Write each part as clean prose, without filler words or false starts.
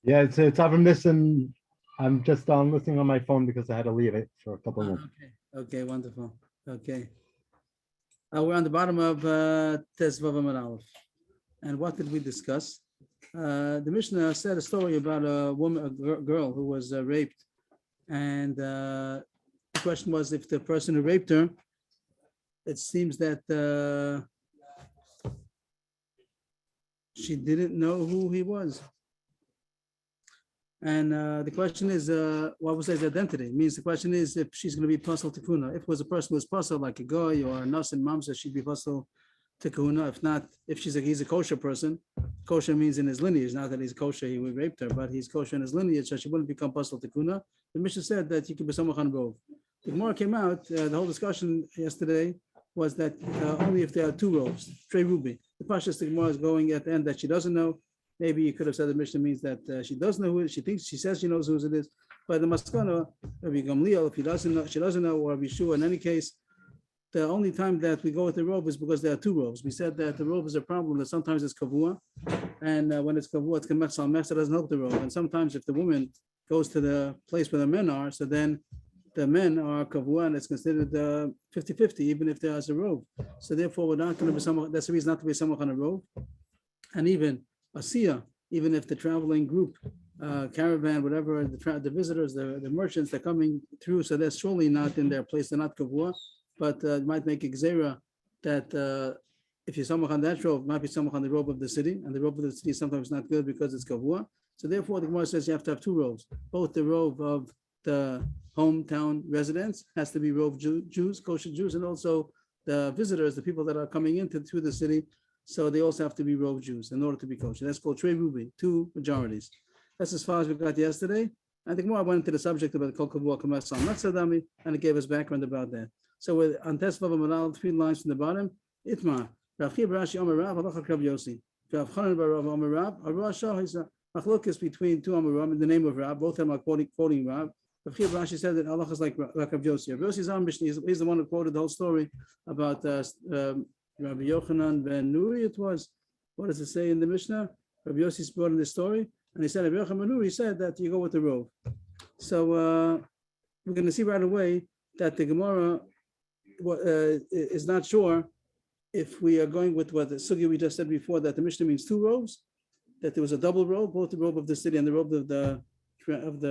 Yeah, it's from this, and I'm just listening on my phone because I had to leave it for a couple of minutes. Okay, wonderful. Okay. We're on the bottom of Tes Vav Amud Aleph. And what did we discuss? The Mishnah said a story about a woman, a girl who was raped. And the question was, if the person who raped her, it seems that she didn't know who he was. And the question is, what was his identity? It means the question is if she's going to be puzzled to kuna. If it was a person who was puzzled, like a guy or a nurse and mamsa, she'd be puzzled to kuna. If not, if he's a kosher person, kosher means in his lineage, not that he's kosher, he raped her, but he's kosher in his lineage, so she wouldn't become puzzled to kuna. The Mishnah said that you could be samachan rov. The Gemara came out, the whole discussion yesterday was that only if there are two robes, trey ruby. The Pashas, the Gemara is going at the end that she doesn't know. Maybe you could have said the Mishnah means that she does know who it is. She thinks, she says she knows who it is. But the Maskana, Rabbi Gamliel, if he doesn't know, she doesn't know, or Rabbi Shua, in any case, the only time that we go with the robe is because there are two robes. We said that the robe is a problem, that sometimes it's kavua, and when it's kavua, it's kametz al mes, it doesn't help the robe. And sometimes if the woman goes to the place where the men are, so then the men are kavua, and it's considered 50-50, even if there is a robe. So therefore, we're not going to be some, that's the reason not to be samach on a robe. And even Asiya, even if the traveling group, caravan, whatever, the visitors, the merchants, they're coming through, so they're surely not in their place, they're not kavua, but it might make a gzera that if you samach on that robe, it might be samach on the robe of the city, and the robe of the city is sometimes not good because it's kavua. So therefore, the Gemara says you have to have two robes. Both the robe of the hometown residents has to be robe Jews, kosher Jews, and also the visitors, the people that are coming into through the city, so they also have to be robe Jews in order to be kosher. That's called trey ruby, two majorities. That's as far as we got yesterday. I think more I went into the subject about kol kavua kamas al matzadami, and it gave us background about that. So with on Tes Vav Amud Aleph, 3 lines from the bottom, Itmar, Rav Chiya Rashi Amar Rav, Halacha Rav Yossi, Rav Chanan bar Rav Amar Rav, Harasha is a machlokes between two Amar Rav in the name of Rav. Both of them are quoting Rav. Rav Chiya Rashi said that Allah is like Rav Yossi. Rav Yossi's own Mishnah, he's the one who quoted the whole story about Rabbi Yochanan ben Nuri. It was, what does it say in the Mishnah? Rabbi Yossi's brought in this story, and he said Rabbi Yochanan ben Nuri said that you go with the robe. So we're going to see right away that the Gemara is not sure if we are going with what the sugi we just said before, that the Mishnah means two robes, that there was a double robe, both the robe of the city and the robe of the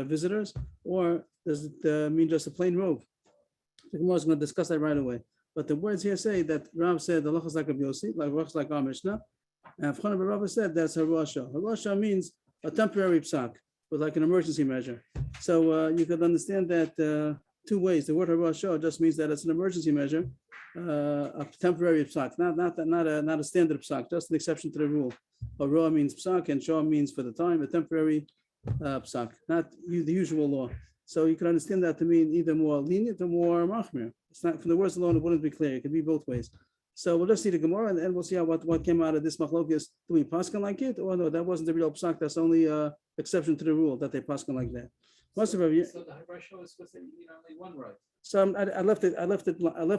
visitors, or does it mean just a plain robe? The Gemara is going to discuss that right away. But the words here say that Rav said the halachas like Rav Yossi, like our Mishnah, and Chanan bar Rav said that's harasha. Harasha means a temporary psak, with like an emergency measure. So you could understand that two ways. The word harasha just means that it's an emergency measure, a temporary psak, not a standard psak, just an exception to the rule. Hara means psak, and shah means for the time, a temporary psak, not the usual law. So you can understand that to mean either more lenient or more machmir. It's not from the words alone; it wouldn't be clear. It could be both ways. So we'll just see the Gemara, and then we'll see what came out of this machlokes. Do we paskin like it, or no? That wasn't the real psak. That's only exception to the rule that they paskin like that. So the Harasha was supposed to mean only one robe. So I left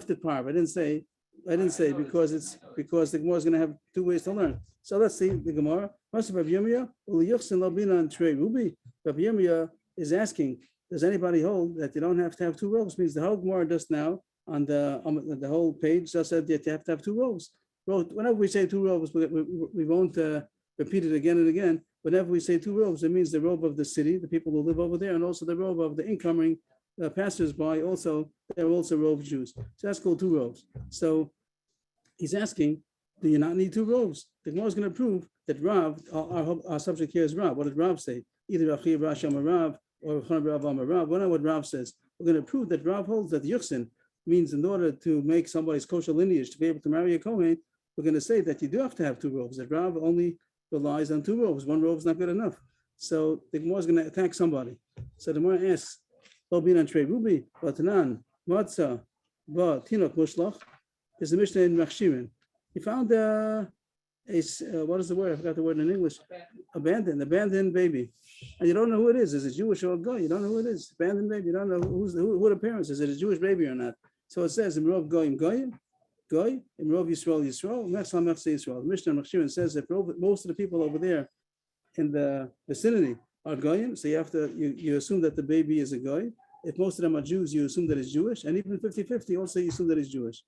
it par. I didn't say because the Gemara is going to have two ways to learn. So let's see the Gemara. Rabbi Yirmiyah is asking, does anybody hold that you don't have to have two robes? Means the whole Gemara just now on the whole page just said that you have to have two robes. Whenever we say two robes, we won't repeat it again and again. Whenever we say two robes, it means the robe of the city, the people who live over there, and also the robe of the incoming passers-by. Also, they're also robe Jews. So that's called two robes. So he's asking, do you not need two robes? The Gemara is going to prove that Rav, our subject here is Rav. What did Rav say? Either Rav Chiya Rashi Amar Rav or Rav Amar Rav. We know what Rav says. We're going to prove that Rav holds that Yuchsin means in order to make somebody's kosher lineage to be able to marry a Kohen, we're going to say that you do have to have two robes. That Rav only relies on two robes. One robe is not good enough. So the Gemara is going to attack somebody. So the Gemara asks, Lo bin an trei rubi, v'tanan, matzah, v'tinok mushlach. There's a Mishnah in Machshirin. He found what is the word? I forgot the word in English. Abandoned baby. And you don't know who it is. Is it Jewish or a guy? You don't know who it is. Abandoned baby. You don't know who the parents is. Is it a Jewish baby or not? So it says, in Rov Goyim Goyim, Goy, in Rov Yisrael Yisrael, Mechsal Mechsal Yisrael. The Mishnah Machshirin says that most of the people over there in the vicinity, are goyim, so you assume that the baby is a goy. If most of them are Jews, you assume that it's Jewish, and even 50-50, also you assume that it's Jewish.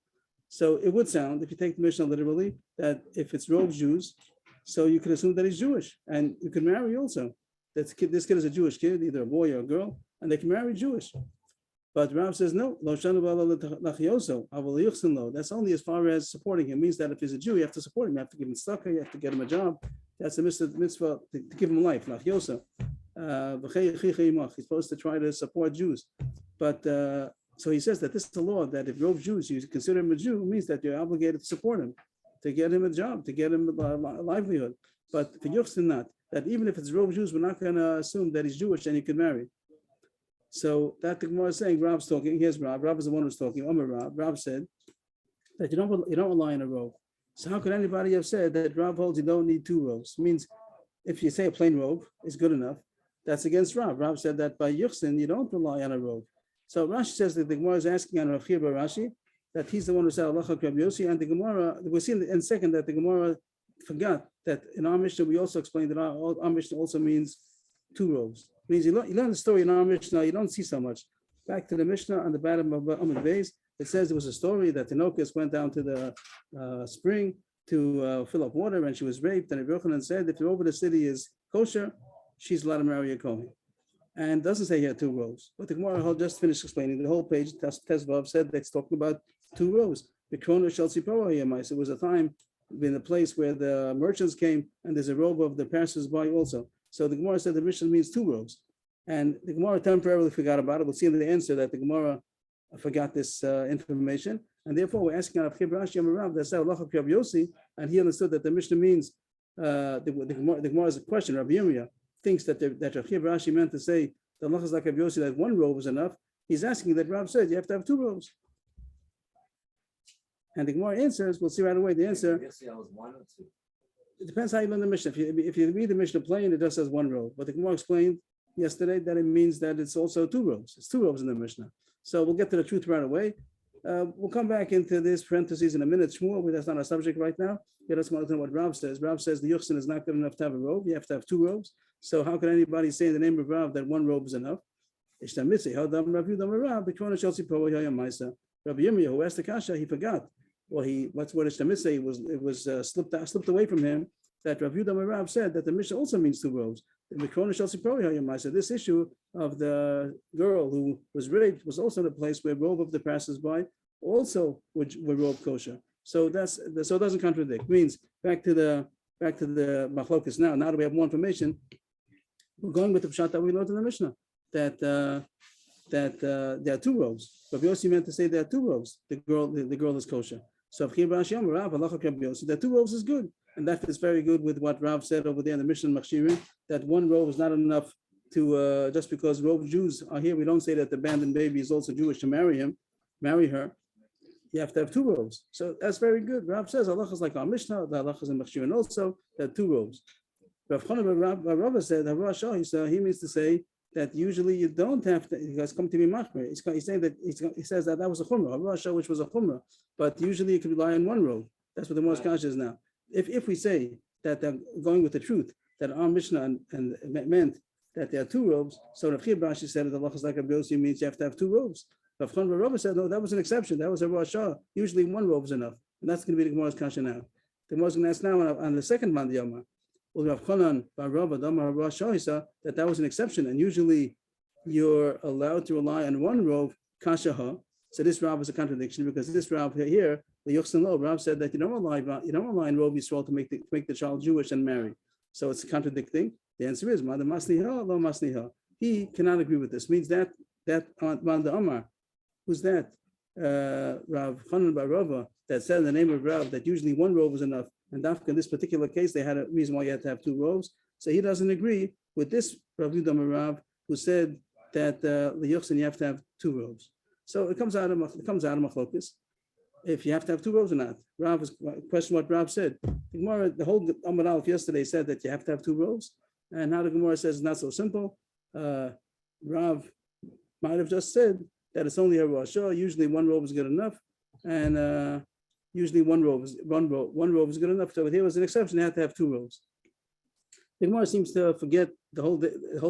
So it would sound, if you take the Mishnah literally, that if it's robed Jews, so you can assume that he's Jewish, and you can marry also. This kid is a Jewish kid, either a boy or a girl, and they can marry Jewish. But Rav says no. That's only as far as supporting him. It means that if he's a Jew, you have to support him. You have to give him tzedakah. You have to get him a job. That's a mitzvah to give him life. He's supposed to try to support Jews. But so he says that this is the law that if robed Jews, you consider him a Jew, means that you're obligated to support him, to get him a job, to get him a livelihood. But for Yuchsin, not. That even if it's robed Jews, we're not going to assume that he's Jewish and you can marry. So that the Gemara is saying, Rab's talking. Here's Rab. Rab is the one who's talking. Rab said that you don't rely on a robe. So how could anybody have said that Rab holds you don't need two robes? It means if you say a plain robe is good enough, that's against Rab. Rab said that by Yuchsin you don't rely on a robe. So Rashi says that the Gemara is asking on Rav Chia bar Rashi that he's the one who said Allah Rabbi Yossi, and the Gemara we see in second that the Gemara forgot that in our Mishnah we also explained that our Mishnah also means two robes. It means you learn the story in our Mishnah, you don't see so much. Back to the Mishnah on the bottom of Amud Beis, it says there was a story that Tinokas went down to the spring to fill up water, and she was raped. And Rabbi Yochanan said, if you're over the city is kosher, she's allowed to marry a Kohen. And doesn't say he had two robes. But the Gemara just finished explaining the whole page. Tesvav said that's talking about two robes. The Krona Shel Tzipora Yemais. It was a time in a place where the merchants came, and there's a robe of the passers-by also. So the Gemara said the Mishnah means two robes. And the Gemara temporarily forgot about it. We'll see in the answer that the Gemara forgot this information. And therefore, we're asking Rav Chia bar Rashi Amarav that said Allah Rabbi Yossi, and he understood that the Mishnah means the Gemara is a question. Rabbi Yirmiyah thinks that Rav Chia bar Rashi meant to say the Allah is like Rabbi Yossi, that one robe is enough. He's asking that Rav said you have to have two robes. And the Gemara answers, we'll see right away the answer. It depends how you learn the Mishnah. If you read the Mishnah plain, it just says one robe. But the Gemara explained yesterday that it means that it's also two robes. It's two robes in the Mishnah. So we'll get to the truth right away. We'll come back into this parentheses in a minute. Shmuel, that's not our subject right now. You just want to know what Rav says. Rav says the Yuchsin is not good enough to have a robe. You have to have two robes. So how can anybody say in the name of Rav that one robe is enough? Rabbi Yirmiyah, who asked the kasha, he forgot. Well, what's what Ishtamitze, it was slipped away from him that Rav Yudah Rav said that the Mishnah also means two robes. So this issue of the girl who was raped was also the place where robe of the passers-by also were robe kosher. So it doesn't contradict. Means back to the machlokas now. Now that we have more information, we're going with the pshat that we learned in the Mishnah that there are two robes. Rabbi Yossi meant to say there are two robes. The girl is kosher. So that two robes is good, and that is very good with what Rav said over there in the Mishnah Machshirin, that one robe is not enough to just because robed Jews are here. We don't say that the abandoned baby is also Jewish to marry her. You have to have two robes. So that's very good. Rav says Allah is like our Mishnah. The Allah is in Machshirin also. There are two robes. Rav Chanan said he means to say that usually you don't have to. He has come to be machmer. He's saying that he says that was a chumrah, which was a chumrah, but usually you can rely on one robe. That's what the most conscious is now. If we say that they're going with the truth, that our Mishnah and meant that there are two robes, so Rav Chia bar Rashi said that Allah is like Rabbi Yossi means you have to have two robes. Rav Chanan said no, that was an exception. That was a Rosh Hashanah. Usually one robe is enough, and that's going to be the Gemara's kasha now. The Gemara's going to ask now on the second Mandiyama. Rav Chanan bar Rava Damar Rosh Hashanah that was an exception, and usually you're allowed to rely on one robe, kashaha. So this Rav is a contradiction because this Rav here, the Yuchsin Lo, Rav said that you don't rely on Rob Yisrael to make the child Jewish and marry. So it's contradicting. The answer is Manda Masniha, Lo Masniha. He cannot agree with this. Means that Manda Amar, who's that? Rav Chanan bar Rava that said in the name of Rav that usually one robe is enough. And in this particular case, they had a reason why you had to have two robes. So he doesn't agree with this Rav Yudah Rav who said that the Yuchsin you have to have two robes. So it comes out of machlokas if you have to have two robes or not. Rav was question what Rav said. The Gemara, the whole Amud Aleph yesterday said that you have to have two robes, and now the Gemara says it's not so simple. Rav might have just said that it's only a Rosh Hashanah. Usually one robe is good enough, and usually one robe is good enough. So here was an exception; they had to have two robes. The Gemara seems to forget the whole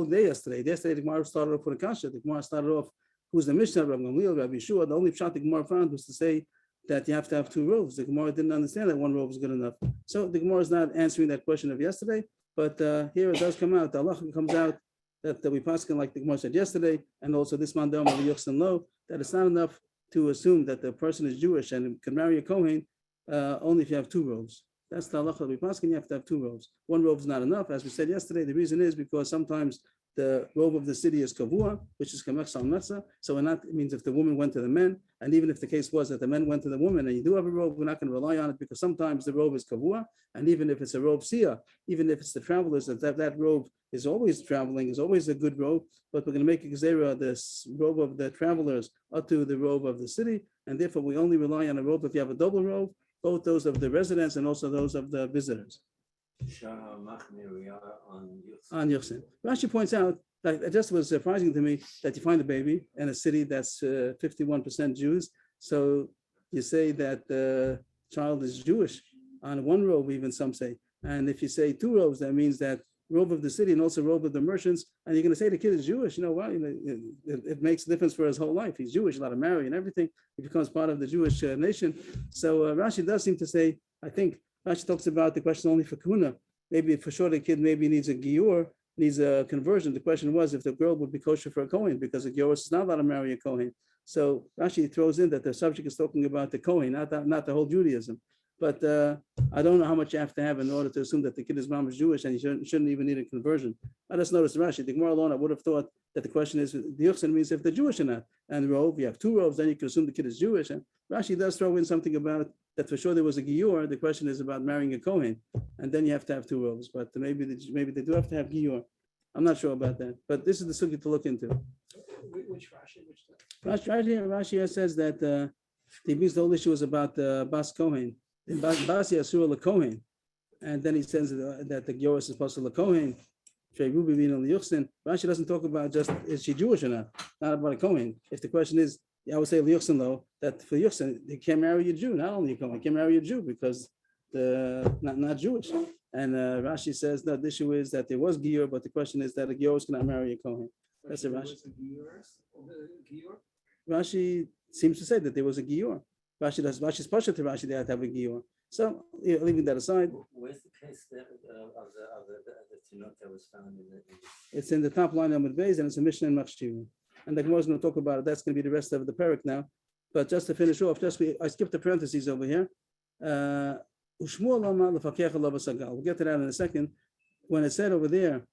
day yesterday. Yesterday, the Gemara started off with a kasha. The Gemara started off, who's the Mishnah, Rabbi Gamliel, Rabbi Yeshua. The only shot the Gemara found was to say that you have to have two robes. The Gemara didn't understand that one robe is good enough. So the Gemara is not answering that question of yesterday, but here it does come out. The halacha comes out that we pass like the Gemara said yesterday, and also this man down with the Yochsan Lo, that it's not enough to assume that the person is Jewish and can marry a Kohen only if you have two robes. That's the halacha that we pass, and you have to have two robes. One robe is not enough, as we said yesterday. The reason is because sometimes the robe of the city is kavua, which is kamech sal mechza. So it means if the woman went to the men, and even if the case was that the men went to the woman, and you do have a robe, we're not going to rely on it because sometimes the robe is kavua, and even if it's a robe sia, even if it's the travelers, that robe is always traveling, is always a good robe, but we're going to make a gezerah, this robe of the travelers up to the robe of the city, and therefore we only rely on a robe if you have a double robe, both those of the residents and also those of the visitors. On Yochsin. Rashi points out, like it just was surprising to me that you find a baby in a city that's 51% Jews. So you say that the child is Jewish on one robe, even some say. And if you say two robes, that means that robe of the city and also robe of the merchants. And you're going to say the kid is Jewish. You know what? It makes a difference for his whole life. He's Jewish, allowed to marry and everything. He becomes part of the Jewish nation. So Rashi does seem to say, I think Rashi talks about the question only for kahuna. Maybe for sure the kid maybe needs a giur, needs a conversion. The question was if the girl would be kosher for a Kohen because a giur is not allowed to marry a Kohen. So Rashi throws in that the subject is talking about the Kohen, not the whole Judaism. But I don't know how much you have to have in order to assume that the kid is mom is Jewish and he shouldn't even need a conversion. I just noticed Rashi, the Gemara alone, I would have thought that the question is, the Yochsan means if they're Jewish or not. And robe, you have two robes, then you can assume the kid is Jewish. And Rashi does throw in something about that for sure there was a giur. The question is about marrying a Kohen. And then you have to have two robes. But maybe they do have to have giur. I'm not sure about that. But this is the subject to look into. Which Rashi? Rashi says that the whole issue is about Bas Kohen. Bas Yasur LaKohen, and then he says that the Gior is supposed to LaKohen. Rashi doesn't talk about just is she Jewish or not about a Kohen. If the question is, I would say Liuchsin though, that for Yuchsin, they can't marry a Jew, not only a Kohen, can marry a Jew because the not Jewish. And Rashi says that the issue is that there was Gior, but the question is that a Gior cannot marry a Kohen. That's a Rashi. Rashi seems to say that there was a Gior. Rashi's pasha to Rashi, they have to have a gior. So leaving that aside. Where's the case of the tinot that was found in the? It's in the top line of Beis, and it's a Mishnah in Machshivim. And the Gemara is going to talk about it. That's going to be the rest of the parak now. But just to finish off, I skipped the parentheses over here. We'll get to that in a second. When it said over there,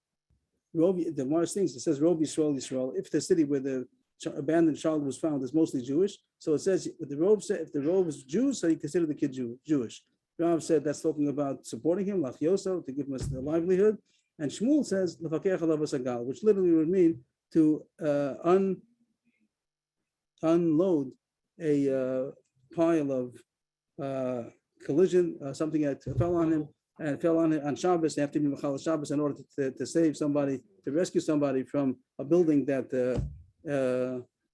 the Mars things, it says Rob Yisrael. If the city where the abandoned child was found is mostly Jewish, so it says if the robe is Jews, so you consider the kid Jewish. Rav said that's talking about supporting him, lachyoso, to give him a livelihood, and Shmuel says l'fakech alav sagal, which literally would mean to unload a pile of collision, something that fell on him and fell on Shabbos. They have to be machal Shabbos in order to save somebody, to rescue somebody from a building that.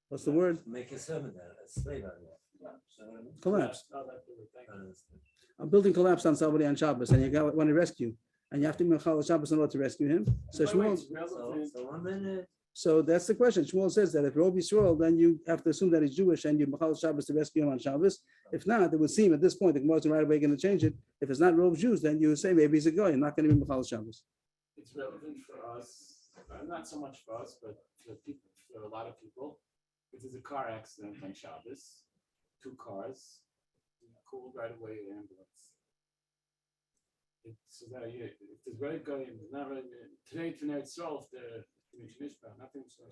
What's the word? Make a servant out of it, a slave out of it. Collapse. A building collapsed on somebody on Shabbos, and you want to rescue, and you have to be mechal Shabbos in order to rescue him. So Shmuel. So 1 minute. So that's the question. Shmuel says that if Rob Yisrael, then you have to assume that he's Jewish, and you mechal Shabbos to rescue him on Shabbos. If not, it would seem at this point the Gemara is right away going to change it. If it's not Rob Jews, then you say maybe he's a guy. You're not going to be mechal Shabbos. It's relevant for us, not so much for us, but for people. For a lot of people, if there's a car accident on Shabbos, 2 cars, call right away an ambulance. It's that if there's very good, not really today tonight itself, the nothing so.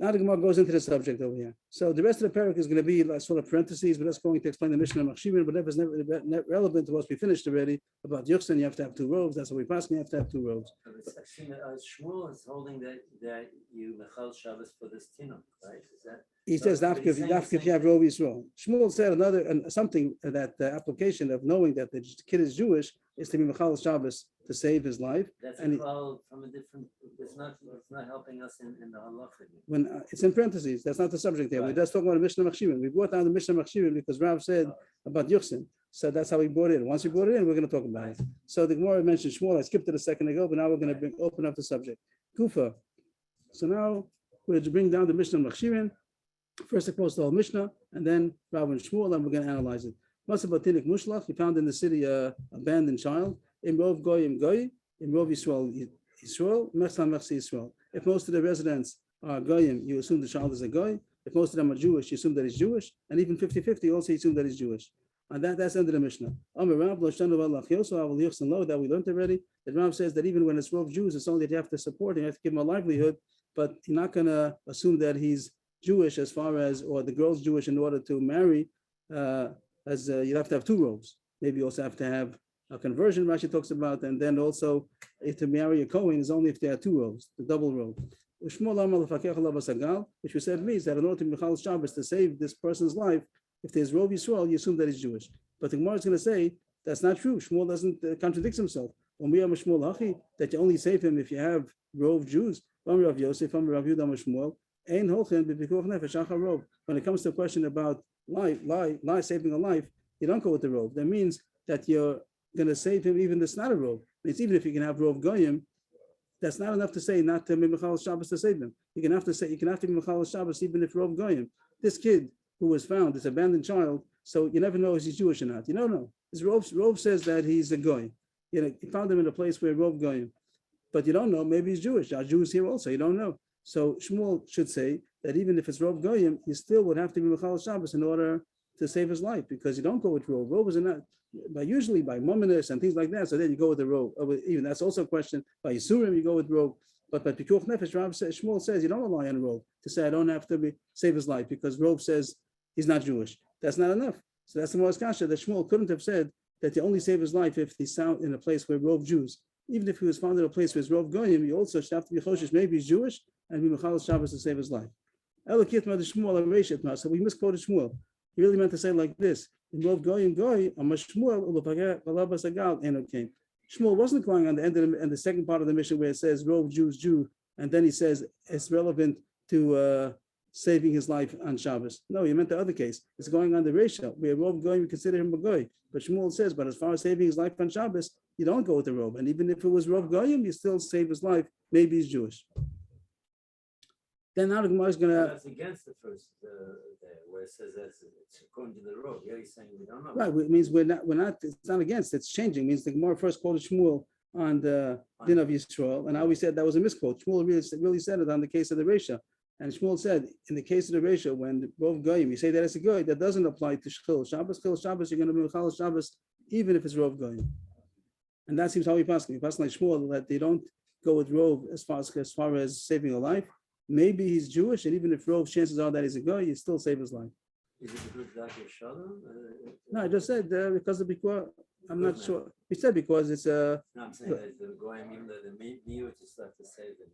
Now the Gemara goes into the subject over here. So the rest of the parak is going to be like sort of parentheses, but that's going to explain the Mishnah and Machshivim, but whatever's never relevant to what we finished already about Yochsan, you have to have 2 robes. That's what we pass, you have to have 2 robes. Shmuel is holding that you mechal Shabbos for this tinok, right? Is that? He says dafka if you have Rob Yisrael. Shmuel said something that the application of knowing that the kid is Jewish is to be mechal Shabbos to save his life. That's from a different. It's not helping us in the halacha. When it's in parentheses, that's not the subject there. Right. We're just talking about the Mishnah Machshivim. We brought down the Mishnah Machshivim because Rav said about Yochsan. So that's how we brought it in. Once we brought it in, we're going to talk about it. So the Gemara mentioned Shmuel. I skipped it a second ago, but now we're going to open up the subject. Kufa. So now we're going to bring down the Mishnah Machshirin. First, I post the whole Mishnah, and then Rav and Shmuel, and we're going to analyze it. Masabatinik Mushlach, he found in the city a abandoned child. Imrov Goyim Goy, Imrov Yisrael Yisrael, Mechsan Mechsi Yisrael. If most of the residents are Goyim, you assume the child is a Goy. If most of them are Jewish, you assume that he's Jewish. And even 50-50, also you assume that he's Jewish. And that's under the Mishnah. That we learned already. That Rav says that even when it's Rov Jews, it's only that you have to support him, you have to give him a livelihood, but you're not going to assume that he's Jewish as far as, or the girl's Jewish in order to marry, you'd have to have two robes. Maybe you also have to have a conversion, Rashi talks about, and then also if to marry a Kohen is only if there are two robes, the double robe. Which we said means that in order to Michal Shabbos to save this person's life, if there's Rov Yisrael, you assume that he's Jewish. But the Gemara is going to say that's not true. Shmuel doesn't contradicts himself. When we have a Shmuel Hachi, that you only save him if you have Rov Jews. When it comes to a question about life, saving a life, you don't go with the Rov. That means that you're going to save him even if it's not a Rov. It means even if you can have Rov Goyim, that's not enough to say not to Michal Shabbos to save them. You can have to be Michal Shabbos even if Rov Goyim. This kid who was found, this abandoned child, so you never know if he's Jewish or not. You don't know. His Rov says that he's a Goy. You found him in a place where Rov Goyim. But you don't know, maybe he's Jewish. There are Jews here also, you don't know. So Shmuel should say that even if it's Rov Goyim, you still would have to be Michal Shabbos in order to save his life, because you don't go with Rov. Rov is not, usually by Mominus and things like that, so then you go with the Rov. Even that's also a question. By Yisurim, you go with Rov. But by Pikuach Nefesh, Shmuel says you don't rely on Rov to say I don't have to save his life, because Rov says he's not Jewish. That's not enough. So that's the most kasha that Shmuel couldn't have said that you only save his life if he's found in a place where Rov Jews. Even if he was found in a place where it's Rov Goyim, you also have to be choshesh, maybe he's Jewish, and be Michal Shabbos to save his life. So we misquoted Shmuel. He really meant to say like this: in Rov Goyim Goy, Shmuel wasn't going on the end of the second part of the mission where it says Rov Jews Jew, and then he says it's relevant to saving his life on Shabbos. No, he meant the other case. It's going on the ratio where Rov Goyim, we consider him a Goy. But Shmuel says, but as far as saving his life on Shabbos, you don't go with the Rov. And even if it was Rov Goyim, you still save his life. Maybe he's Jewish. Then now the Gemara is going to. That's against the first, where it says that it's according to the Rov. Yeah, he's saying we don't know. Right, it means we're not, it's not against, it's changing. It means the Gemara first quoted Shmuel on the din of Yisrael, and now we said that was a misquote. Shmuel really said it on the case of the Resha. And Shmuel said, in the case of the ratio, when Rov Goyim, you say that it's a Goy, that doesn't apply to Chil Shabbos. Chil Shabbos, you're going to be Michal Shabbos, even if it's Rov Goyim. And that seems how we pass. We pass like Shmuel, that they don't go with Rov as far as saving a life. Maybe he's Jewish, and even if Rov's chances are that he's a Goy, you still save his life. Is it because Dr. Shalom? No, I just said because of because I'm not sure. We said because it's a. No, I'm saying that the Goyim, even though the Miut is left to save them.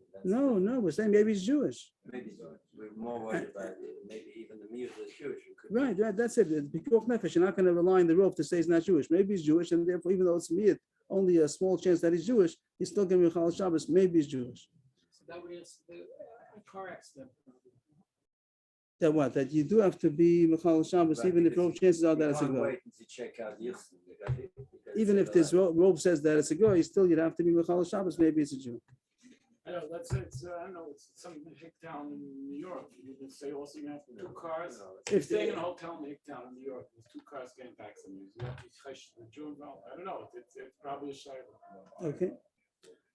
No, we're saying maybe he's Jewish. Maybe we're more worried about maybe even the Miut is Jewish. Right, that's it. Pikuach Nefesh, you're not going to rely on the Rov to say he's not Jewish. Maybe he's Jewish, and therefore, even though it's Miut, only a small chance that he's Jewish, he's still going to be Michal Shabbos. Maybe he's Jewish. So that would answer the car accident. That what? That you do have to be Michal Shabbos, Right, even if Rov chances are that it's a Goy. Wait to check out Even if this Rov says that it's a Goy, still you'd have to be Michal Shabbos. Maybe it's a Jew. I know I don't know. It's some Hicktown in New York. You can say also you have two cars. If staying in a hotel in Hicktown in New York, with two cars getting vaccinated, you have to chesh the Jew involved. I don't know. It's probably a shayla. Okay.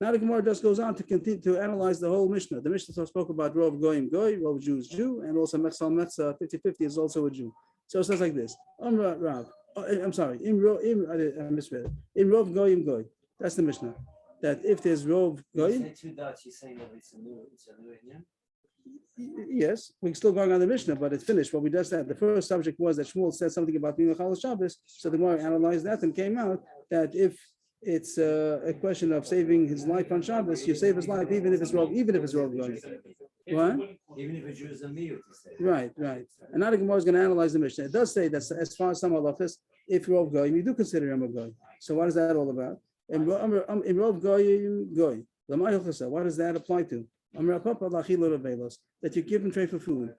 Now the Gemara just goes on to continue to analyze the whole Mishnah. The Mishnah spoke about Rov Goyim Goy, Rov Jews Jew, and also Metzal Metza 50-50 is also a Jew. So it says like this. Rav. I'm sorry. I misread it. In Rov Goyim Goy. That's the Mishnah. That if there's Rov Goyim. Two dots, you're saying that it's a new Indian? Yes, we're still going on the Mishnah, but it's finished. What we just said, the first subject was that Shmuel said something about being a Chal Shabbos. So the Gemara analyzed that and came out that if it's a question of saving his life on Shabbos, you save his life even if it's Rov Goyim. What? Even if a Jew is a Miut, Right. And now the Gemara is going to analyze the Mishnah. It does say that as far as some halachas, if Rov Goyim, you do consider him a Goy. So what is that all about? In Rov Goyim Goy, what does that apply to? That you give him tray for food.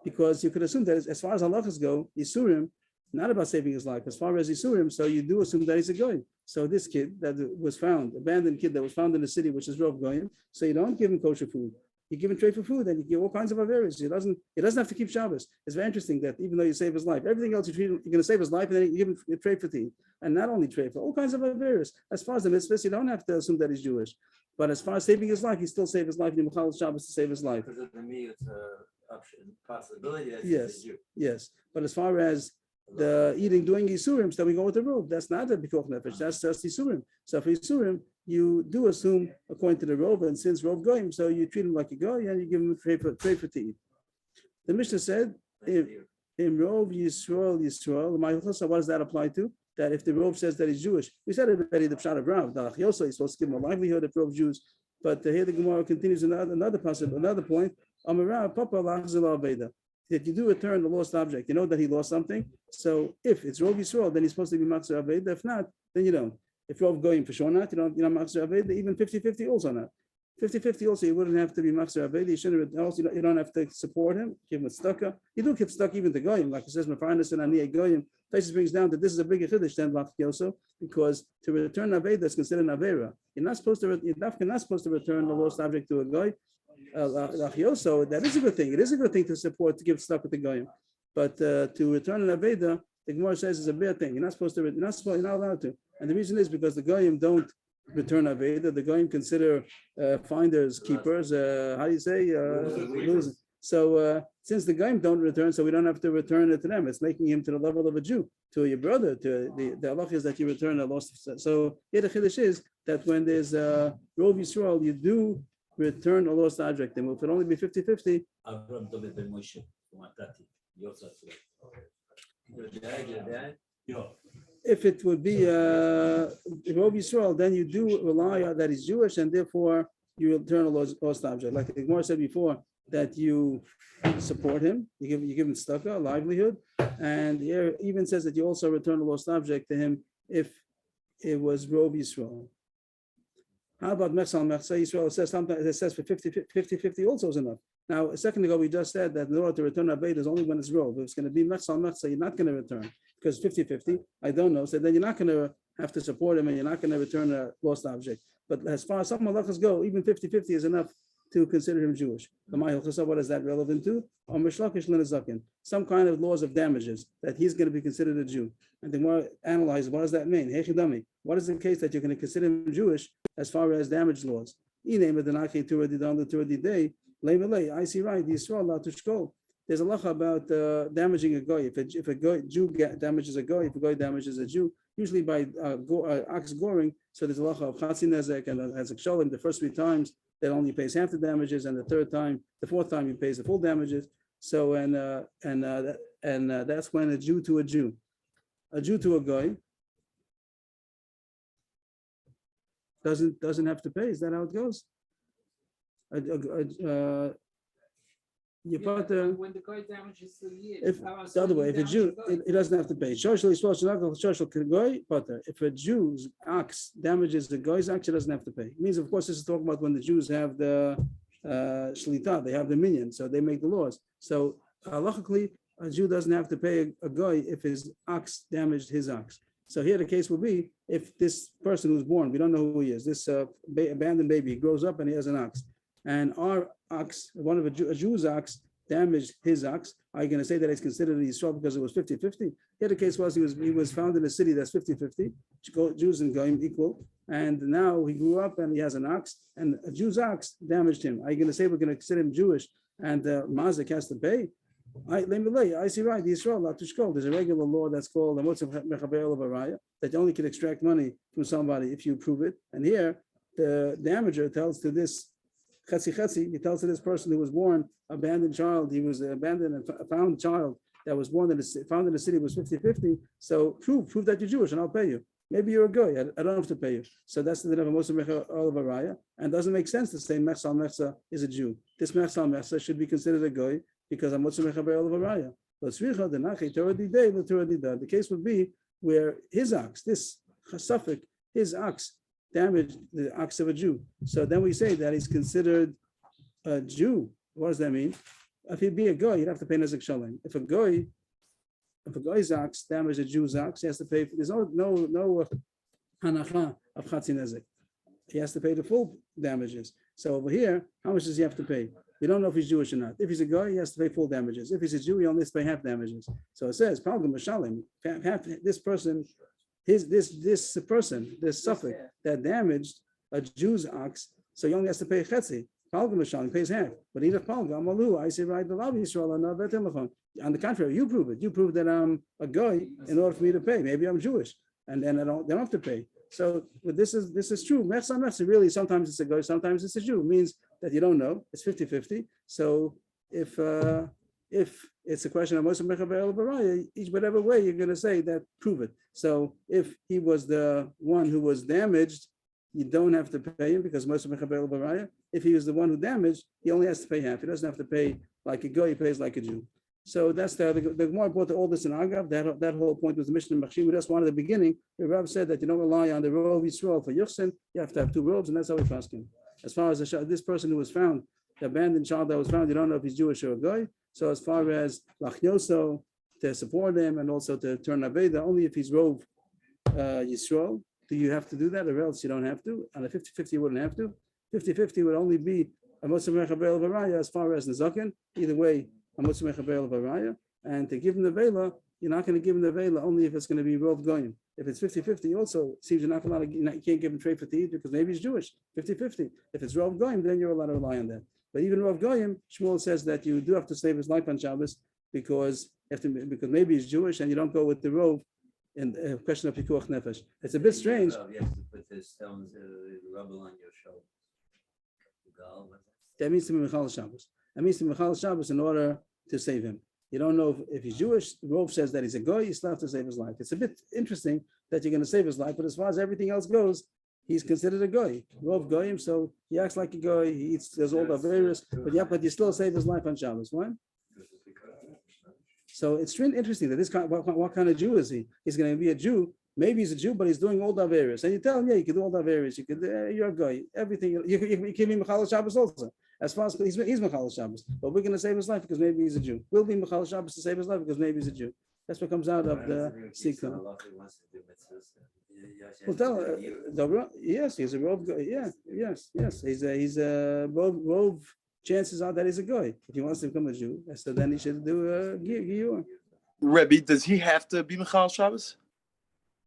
Because you could assume that as far as halachas go, Yisurim, not about saving his life. As far as Isurim, so you do assume that he's a goy. So this kid that was found, abandoned kid that was found in the city, which is Rov Goyim, so you don't give him kosher food. You give him trade for food, and you give all kinds of averis. He doesn't have to keep Shabbos. It's very interesting that even though you save his life, everything else you're going to save his life, and then you give him a trade for tea, and not only trade for all kinds of averis. As far as the mitzvahs, you don't have to assume that he's Jewish. But as far as saving his life, he still saved his life. You mechal Shabbos to save his life. Because to me, it's a option, possibility that Yes. he's a Jew. Yes, but as far as the doing Isurim, so we go with the robe. That's not a Pikuach Nefesh. That's just Isurim. So for Isurim, you do assume according to the robe, and since robe goyim, so you treat him like a goy, and you give him a tray for to eat. The Mishnah said, in robe Yisrael, so what does that apply to? That if the robe says that he's Jewish, we said it already, the Pshat of Rav, the Achyoso, he's supposed to give him a livelihood if robe Jews. But here the Gemara continues another point. Amarav Papa Lachzil Aveda. That you do return the lost object, you know that he lost something. So if it's Rov Yisrael, then he's supposed to be Machzor Aveda. If not, then you don't. If Rov Goyim for sure not, you're not Machzor Aveda. Even 50-50 also not. 50-50 also, you wouldn't have to be Machzor Aveda. You shouldn't also, you don't have to support him, give him a stucca. You do give stuck even to Goyim, like it says Mefarnas and Aniyah Goyim. Taisus brings down that this is a bigger chiddush than Lach Yoso, because to return Aveda is considered an Avera. You're not supposed to return the lost object to a Goy. So that is a good thing. It is a good thing to support, to give stuck with the goyim, but to return an aveda, the Gemara says is a bad thing. You're not allowed to. And the reason is because the goyim don't return aveda. The goyim consider finders, keepers. How do you say? Losers. So since the goyim don't return, so we don't have to return it to them. It's making him to the level of a Jew, to your brother. To the halach is that you return a lost. So here the chiddush is that when there's Rov Yisrael, you do return a lost object, and if it only be 50-50. If it would be Rov Yisrael, then you do rely on that he's Jewish, and therefore you return a lost object. Like the Gemara said before, that you support him, you give him tzedakah, a livelihood, and here even says that you also return a lost object to him if it was Rov Yisrael. How about Mechsal Mechsa Yisrael? It says sometimes it says for 50-50 also is enough. Now, a second ago, we just said that in order to return Aved is only when it's Rov. If it's going to be Mechsal Mechsa, you're not going to return because 50-50, I don't know. So then you're not going to have to support him and you're not going to return a lost object. But as far as some halachas go, even 50-50 is enough to consider him Jewish. What is that relevant to? Some kind of laws of damages that he's going to be considered a Jew. And then more analyze what does that mean? What is the case that you're going to consider him Jewish as far as damage laws? I see right, there's a lacha about damaging a goy. If a Jew damages a goy, if a goy damages a Jew, usually by ox goring, so there's a lacha of chatzi nezek and as a kshalim, the first 3 times that only pays half the damages, and the fourth time he pays the full damages. So that's when a Jew to a goy doesn't have to pay. Is that how it goes? You put when the guy damages the year. if the other way, if a Jew, he doesn't have to pay. If a Jew's ox damages the guy's ox, he doesn't have to pay. It means, of course, this is talking about when the Jews have the shlita, they have the minion, so they make the laws. So halachically, a Jew doesn't have to pay a guy if his ox damaged his ox. So here the case will be if this person who's born, we don't know who he is, this abandoned baby, he grows up and he has an ox. And our ox, one of a Jew's ox, damaged his ox. Are you going to say that it's considered Yisrael because it was 50-50? Here the case was he was found in a city that's 50-50, Jews and Goyim equal. And now he grew up and he has an ox, and a Jew's ox damaged him. Are you going to say we're going to consider him Jewish and Mazik has to pay? I see right, the Yisrael, there's a regular law that's called the Motzim Mechaber of Araya that you only can extract money from somebody if you prove it. And here the damager tells to this Chetzi, he tells to this person who was born, abandoned child, he was abandoned and found child that was born found in the city was 50-50. So prove that you're Jewish and I'll pay you. Maybe you're a guy, I don't have to pay you. So that's the din of a Motzim Mechaber of Araya. And it doesn't make sense to say Mechsal Mechsa is a Jew. This Mechsal Mechsa should be considered a guy because I'm Motzim Mechaber of Araya. The case would be where his ox, this Chasafik, his ox, damaged the ox of a Jew. So then we say that he's considered a Jew. What does that mean? If he'd be a goy, he'd have to pay nezek shalem. If a goy if a guy's ox damaged a Jew's ox, he has to pay. There's no hanacha of chatzin nezek. He has to pay the full damages. So over here, how much does he have to pay? We don't know if he's Jewish or not. If he's a guy, he has to pay full damages. If he's a Jew, he only has to pay half damages. So it says, Palgam Mashalim, half this person, this person, this suffix that damaged a Jew's ox, so he only has to pay chetzi. Palgam Mashalim pays half. But either Palgam Malu, I say right the love Yisrael and not betelachon. On the contrary, you prove it. You prove that I'm a guy in order for me to pay. Maybe I'm Jewish, and then they don't have to pay. So this is true. Really, sometimes it's a guy, sometimes it's a Jew. It means that you don't know. It's 50-50. So if it's a question of Moshe Mechaber Baraya, each whatever way you're going to say that, prove it. So if he was the one who was damaged, you don't have to pay him because Moshe Mechaber Baraya. If he was the one who damaged, he only has to pay half. He doesn't have to pay like a guy. He pays like a Jew. So that's the Gemara brought all this in Agav. That whole point was the Mishnah Machshim. We just wanted at the beginning. The Rav said that you don't rely on the Rov Yisrael for Yuchsin. You have to have two robes, and that's how we pass him. As far as this person who was found, the abandoned child that was found, you don't know if he's Jewish or a guy. So as far as Lachyoso, to support him and also to turn Aveda, only if he's Rov Yisrael, do you have to do that, or else you don't have to. On a 50-50, you wouldn't have to. 50-50 would only be a Moshe Mechaber Varaya as far as Nezakin. Either way, a Moshe Mechaber Varaya. And to give him the Vela, you're not going to give him the Vela only if it's going to be Rov Goyim. If it's 50-50, also seems you're not allowed to, you can't give him trade for Teed because maybe he's Jewish. 50-50. If it's Rov Goyim, then you're allowed to rely on that. But even Rov Goyim, Shmuel says that you do have to save his life on Shabbos because maybe he's Jewish and you don't go with the Rov in the question of Pikuach Nefesh. It's a bit strange. You have to put the stones, rubble on your shoulder. That means to be Michal Shabbos. That means to be Michal Shabbos in order to save him. You don't know if he's Jewish. The Rov says that he's a goy. You still have to save his life. It's a bit interesting that you're going to save his life, but as far as everything else goes, he's considered a goy. Rov goyim, so he acts like a goy. He eats. There's all the various, but you still save his life on Shabbos. Why? So it's really interesting that this kind. What kind of Jew is he? He's going to be a Jew. Maybe he's a Jew, but he's doing all the various. And you tell him, yeah, you can do all the various. You could, you're a goy. Everything. You can be Michal Shabbos also. As far as he's Michal Shabbos, but we're going to save his life because maybe he's a Jew. We'll be Michal Shabbos to save his life because maybe he's a Jew. That's what comes out of the Sikha. Well, tell yes, he's a Rov guy. Yeah, yes. He's a Rov. Chances are that he's a guy. If he wants to become a Jew, so then he should do a Giyur. Rebbe, does he have to be Michal Shabbos?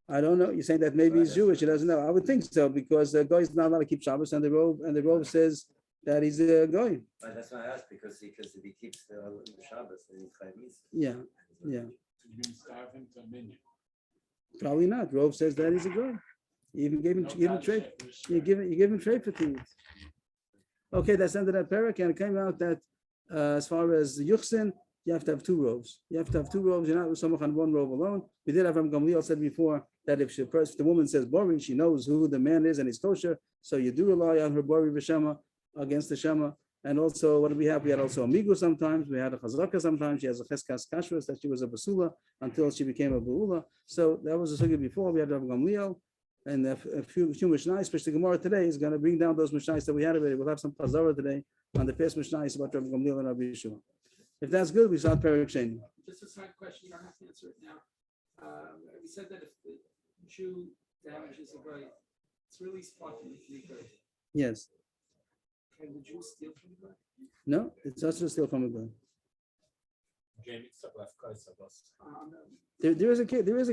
I don't know. You're saying that maybe he's Jewish. He doesn't know. I would think so because the guy is not allowed to keep Shabbos, and the Rov says that he's a guy. That's why I asked because if he keeps the Shabbos, then he's Chayim. Yeah. You can starve him to a minion. Probably not. Rov says that he's a guy. You even give him trade. You give him trade for things. Okay, that's the end of that parak, and it came out that as far as Yuchsin, you have to have two robes. You have to have two robes. You're not samach on one robe alone. We did have Gamliel said before that if the woman says bori, she knows who the man is and he's kosher. So you do rely on her bori v'shema against the shema. And also, what do we have? We had also a migu sometimes. We had a chazaka sometimes. She has a cheskas kashrus that she was a basula until she became a baula. So that was a sugya before. We had Rav Gamliel. And a few mishnayos, especially Gemara today, is going to bring down those mishnayos that we had already. We'll have some pazara today on the past mishnayos about Rav Gamliel and Rabbi Yeshua. If that's good, we start Perek Sheni. Just a side question, you don't have to answer it now. We said that if the Jew damages a guy, it's really spot from the guy. Yes. Can the Jew steal from the guy? No, it's also still from a guy. There is a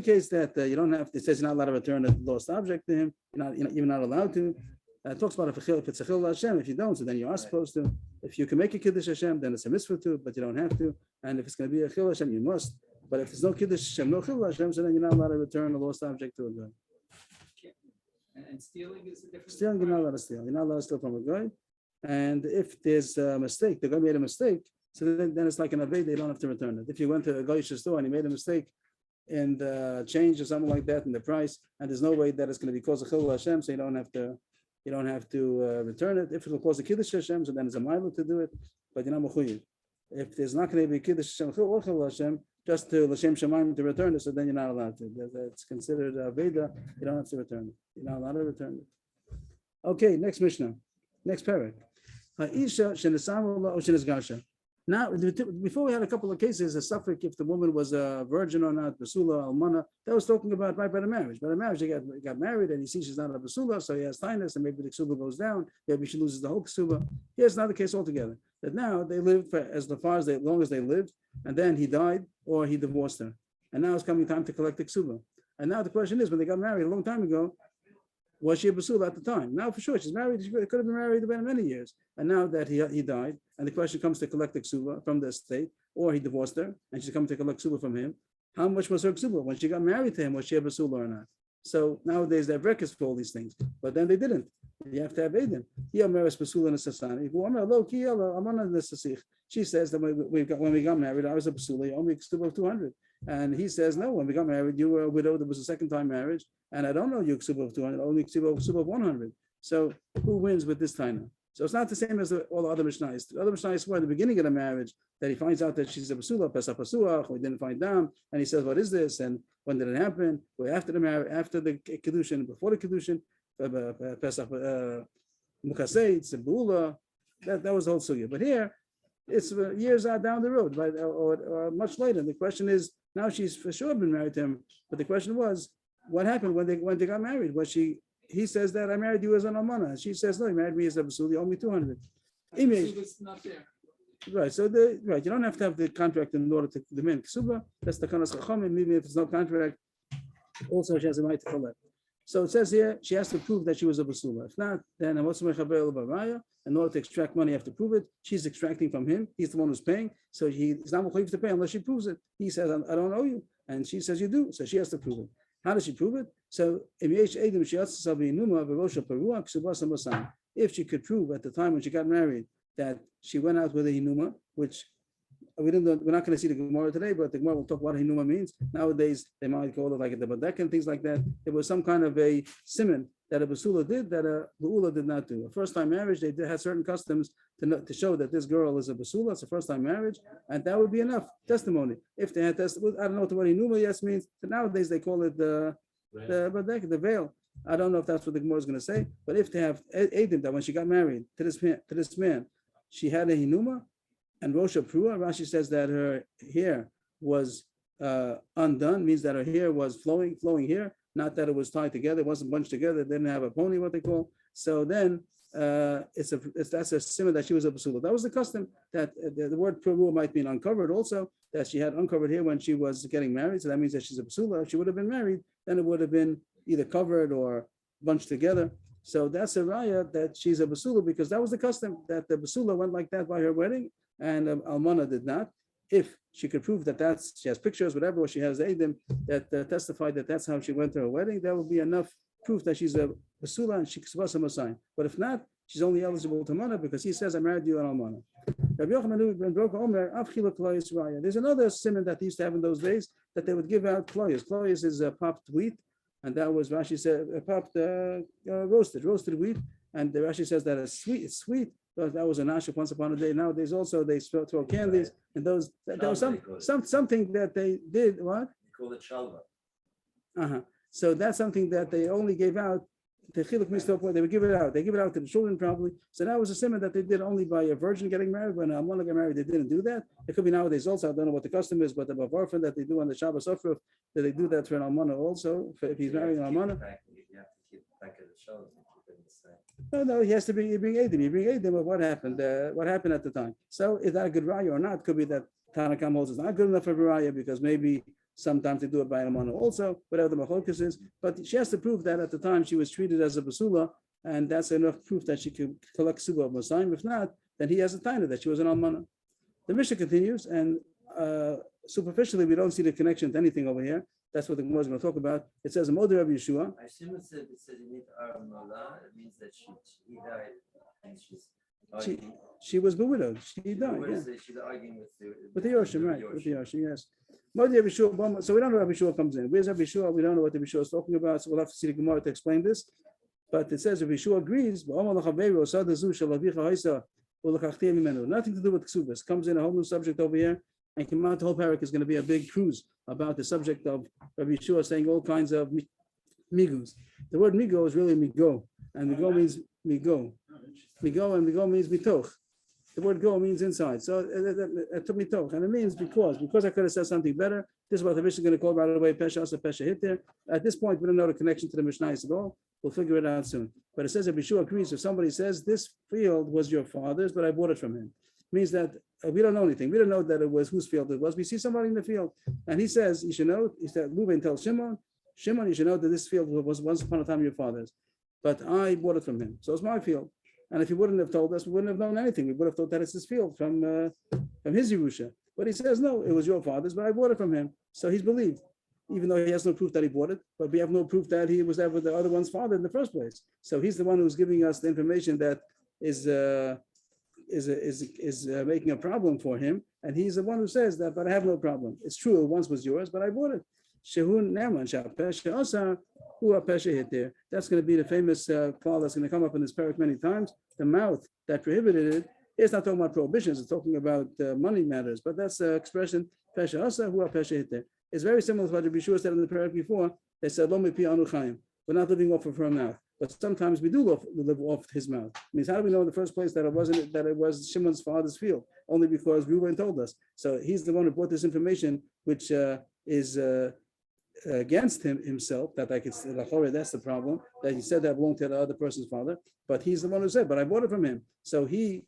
case that you don't have. It says you're not allowed to return a lost object to him. You're not allowed to. It talks about if it's a chil Hashem. If you don't, so then you are supposed to. If you can make a kiddush Hashem, then it's a mitzvah to, but you don't have to. And if it's going to be a chil Hashem, you must. But if there's no kiddush Hashem, no chil Hashem, so then you're not allowed to return a lost object to a guy. And stealing is a different. Stealing, you're not allowed to steal. You're not allowed to steal from a guy. And if there's a mistake, the guy made a mistake. So then it's like an aved, they don't have to return it. If you went to a goyish store and he made a mistake in the change or something like that in the price, and there's no way that it's going to be cause a chil Hashem, so you don't have to return it. If it will cause a kiddush Hashem, so then it's a mile to do it, but you're not mechuyev. If there's not going to be kiddush Hashem or chil Hashem, just to l'shem shemaim to return it, so then you're not allowed to. It's considered aveda. You don't have to return it. You're not allowed to return it. Okay, next Mishnah, next parak. Ha'isha shenesamu la o shenesgasha. Now, before we had a couple of cases, a suffix if the woman was a virgin or not, basula, almana, that was talking about right by the marriage. By the marriage, they got married and he sees she's not a basula, so he has tinus, and maybe the ksuba goes down, maybe she loses the whole ksuba. Here's another case altogether. That now they lived for as long as they lived, and then he died or he divorced her. And now it's coming time to collect the ksuba. And now the question is, when they got married a long time ago, was she a basula at the time? Now for sure, she's married. She could have been married for many years. And now that he died, and the question comes to collect the ksuba from the estate, or he divorced her, and she's coming to collect ksuba from him. How much was her ksuba when she got married to him? Was she a basula or not? So nowadays they have records for all these things, but then they didn't. You have to have Aiden. She says that when we got married, I was a basula, only ksuba of 200. And he says, no, when we got married, you were a widow. There was a second time marriage. And I don't know you ksuba of 200, only ksuba of 100. So who wins with this time? So it's not the same as all the other mishnayos. The other mishnayos were at the beginning of the marriage that he finds out that she's a basula, pesach pasuach, we didn't find dam, and he says, what is this? And when did it happen? Well, after the marriage, after the kedushin, before the kedushin, pesach mukasei, it's a bula. That was the whole sugya. But here, it's years out down the road, right, or much later. The question is, now she's for sure been married to him. But the question was, what happened when they got married? Was she? He says that I married you as an almana, and she says no, you married me as a basula. You owe me 200. It's not there. Right. So you don't have to have the contract in order to demand ksuba. That's the kanas chachamim. Even if there's no contract, also she has a right to collect. So it says here she has to prove that she was a basula. If not, then in order to extract money, you have to prove it. She's extracting from him. He's the one who's paying. So he's not going to pay unless she proves it. He says, I don't owe you. And she says, you do. So she has to prove it. How does she prove it? So if she could prove at the time when she got married that she went out with a hinuma, which we're not going to see the Gemara today, but the Gemara will talk what hinuma means. Nowadays, they might call it like a debadek and things like that. It was some kind of a siman that a basula did that a bu'ula did not do. A first-time marriage, they had certain customs to show that this girl is a basula. It's a first-time marriage, and that would be enough testimony. If they had testimony, I don't know what hinuma yes means. But nowadays, they call it the veil. I don't know if that's what the Gemara is going to say, but if they have Adim that when she got married to this man, she had a hinuma, and Rosha Prua, Rashi says that her hair was undone, means that her hair was flowing here, not that it was tied together, it wasn't bunched together, it didn't have a pony, what they call. So then that's a simmer that she was a basula. That was the custom that the word Prua might mean uncovered also, that she had uncovered hair when she was getting married. So that means that she's a basula. If she would have been married, then it would have been either covered or bunched together. So that's a raya that she's a basula because that was the custom that the basula went like that by her wedding. And Almana did not. If she could prove that she has pictures, whatever, or she has Eidim that testified that that's how she went to her wedding, that would be enough proof that she's a basula and she was a Masai. But if not, she's only eligible to Mana because he says, I married you an Almana. There's another simon that they used to have in those days that they would give out kloyas. Kloyas is popped wheat, and that was Rashi said popped roasted wheat. And the Rashi says that it's sweet. That was a nashik once upon a day. Nowadays also they throw candies and those. There was something that they did. What? They call it shalva. So that's something that they only gave out. The chiluk means they would give it out. They give it out to the children probably. So that was a simon that they did only by a virgin getting married. When a almana got married, they didn't do that. It could be nowadays also. I don't know what the custom is, but the bavarfin that they do on the Shabbos Ofruf, that they do that for an almana also. If he's marrying an almana. You have to keep it back at the shalva. No, he has to bring Eidim. You bring Eidim of what happened at the time. So is that a good raya or not? Could be that Tanakam holds is not good enough for a raya because maybe sometimes they do it by Almana also, whatever the Machokas is. But she has to prove that at the time she was treated as a basula, and that's enough proof that she could collect suba of Masayim. If not, then he has a taina that she was an Almana. The Mishnah continues, and superficially we don't see the connection to anything over here. That's what the Gemara is going to talk about. It says, Moder Rabbi Yeshua. I assume it says you need Armala. It means that he died and she was bewidowed. She died. Yeah. She's arguing with the Yoshim, right? With the Yoshim, yes. Moder Rabbi Yeshua. So we don't know Rabbi Yeshua comes in. Where's Rabbi Yeshua? We don't know what Rabbi Yeshua is talking about. So we'll have to see the Gemara to explain this. But it says Rabbi Yeshua agrees. Nothing to do with Kesuvos. Comes in a whole new subject over here. And Kimat, the whole parak is going to be a big cruise about the subject of Rabbi Yeshua saying all kinds of migus. The word migo is really migo, and migo means migo. Migo and migo means mitoch. The word go means inside. So it took me talk, and it means because I could have said something better. This is what the Mishnah is going to call right away. Pesha asa pesha hit there. At this point, we don't know the connection to the Mishnah at all. We'll figure it out soon. But it says that Bishua agrees. If somebody says this field was your father's, but I bought it from him, means that we don't know anything. We don't know that it was whose field it was. We see somebody in the field, and he says, you should know. He said, Reuben tells Shimon, you should know that this field was once upon a time your father's, but I bought it from him, so it's my field. And if he wouldn't have told us, we wouldn't have known anything. We would have thought that it's his field from his Yerusha. But he says, no, it was your father's, but I bought it from him. So he's believed, even though he has no proof that he bought it, but we have no proof that he was ever the other one's father in the first place. So he's the one who's giving us the information that is making a problem for him. And he's the one who says that, but I have no problem. It's true, it once was yours, but I bought it. Shehun Neman Shapesha Asa, who Pesha hit there. That's going to be the famous clause that's going to come up in this parak many times. The mouth that prohibited it is not talking about prohibitions, it's talking about money matters, but that's the expression Pesha Asa, who Pesha hit there. It's very similar to what Rabbi Yeshua said in the parak before. They said, Lo mipi anu chayim. We're not living off of her mouth. But sometimes we do live off his mouth. It means, how do we know in the first place that it was Shimon's father's field? Only because Reuben told us. So he's the one who brought this information, which is against himself. That I could say, that's the problem. That he said that belonged to the other person's father, but he's the one who said, "But I bought it from him." So he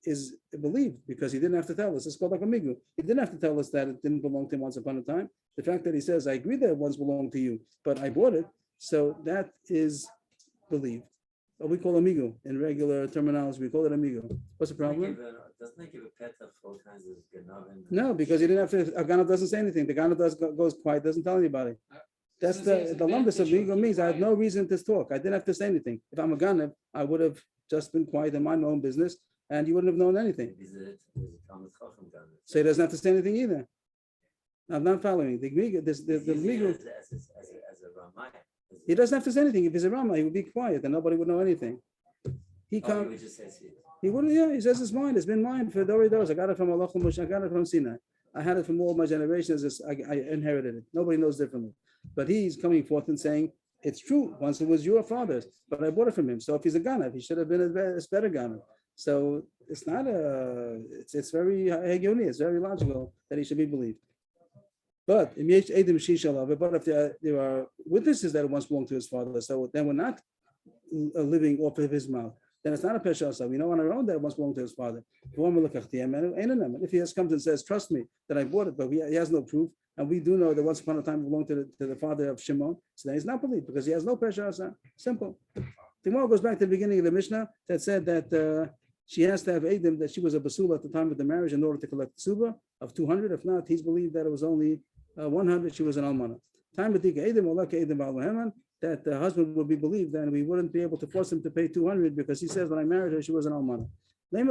is believed because he didn't have to tell us. It's called like a migu. He didn't have to tell us that it didn't belong to him once upon a time. The fact that he says, "I agree that it once belonged to you, but I bought it," so that is believed. What we call amigo in regular terminology, we call it amigo. What's the problem? Doesn't it give a pet of all kinds of ganavim? No, because you didn't have to. A ganav doesn't say anything. The ganav goes quiet, doesn't tell anybody. That's the lumbus of amigo means I have no reason to talk. I didn't have to say anything. If I'm a ganav, I would have just been quiet and mind my own business, and you wouldn't have known anything. So he doesn't have to say anything either. I'm not following the migo. The migo. As a ramai. He doesn't have to say anything. If he's a Rama, he would be quiet and nobody would know anything. He can't. He wouldn't. Yeah, he says it's mine. It's been mine for Dori Doris. I got it from Allah. I got it from Sinai. I had it from all my generations. I inherited it. Nobody knows differently. But he's coming forth and saying it's true. Once it was your father's, but I bought it from him. So if he's a Ganav, he should have been a better Ganav. So it's not a. It's very Hegoni. It's very logical that he should be believed. But if there are witnesses that it once belonged to his father, so then we're not living off of his mouth. Then it's not a pesha. So we know on our own that it once belonged to his father. If he has comes and says, "Trust me that I bought it," but he has no proof, and we do know that once upon a time it belonged to the father of Shimon, so then he's not believed because he has no pesha. Simple. The Gemara goes back to the beginning of the Mishnah that said that she has to have edim that she was a basula at the time of the marriage in order to collect tzuba of 200. If not, he's believed that it was only 100, she was an almana. That the husband would be believed, then we wouldn't be able to force him to pay 200 because he says when I married her, she was an almana. We had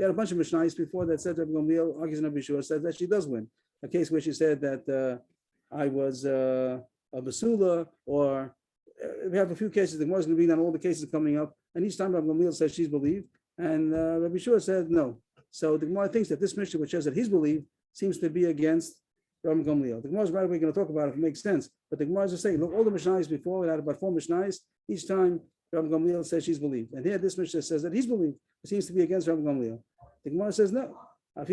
a bunch of Mishnayos before that said Rabbi Gamliel argues in Rabbi Yeshua said that she does win. A case where she said that I was a basula, or we have a few cases. The Gemara is going to be on all the cases coming up, and each time Rabbi Gamliel says she's believed, and Rabbi Yeshua said no. So the Gemara thinks that this Mishnah, which says that he's believed, seems to be against Rabbi Gamliel. The Gemara is right away going to talk about it if it makes sense. But the Gemara is just saying, look, all the Mishnayos before, we had about 4 Mishnayos. Each time Rabbi Gamliel says she's believed. And here this Mishnah says that he's believed. It seems to be against Rabbi Gamliel. The Gemara says no. All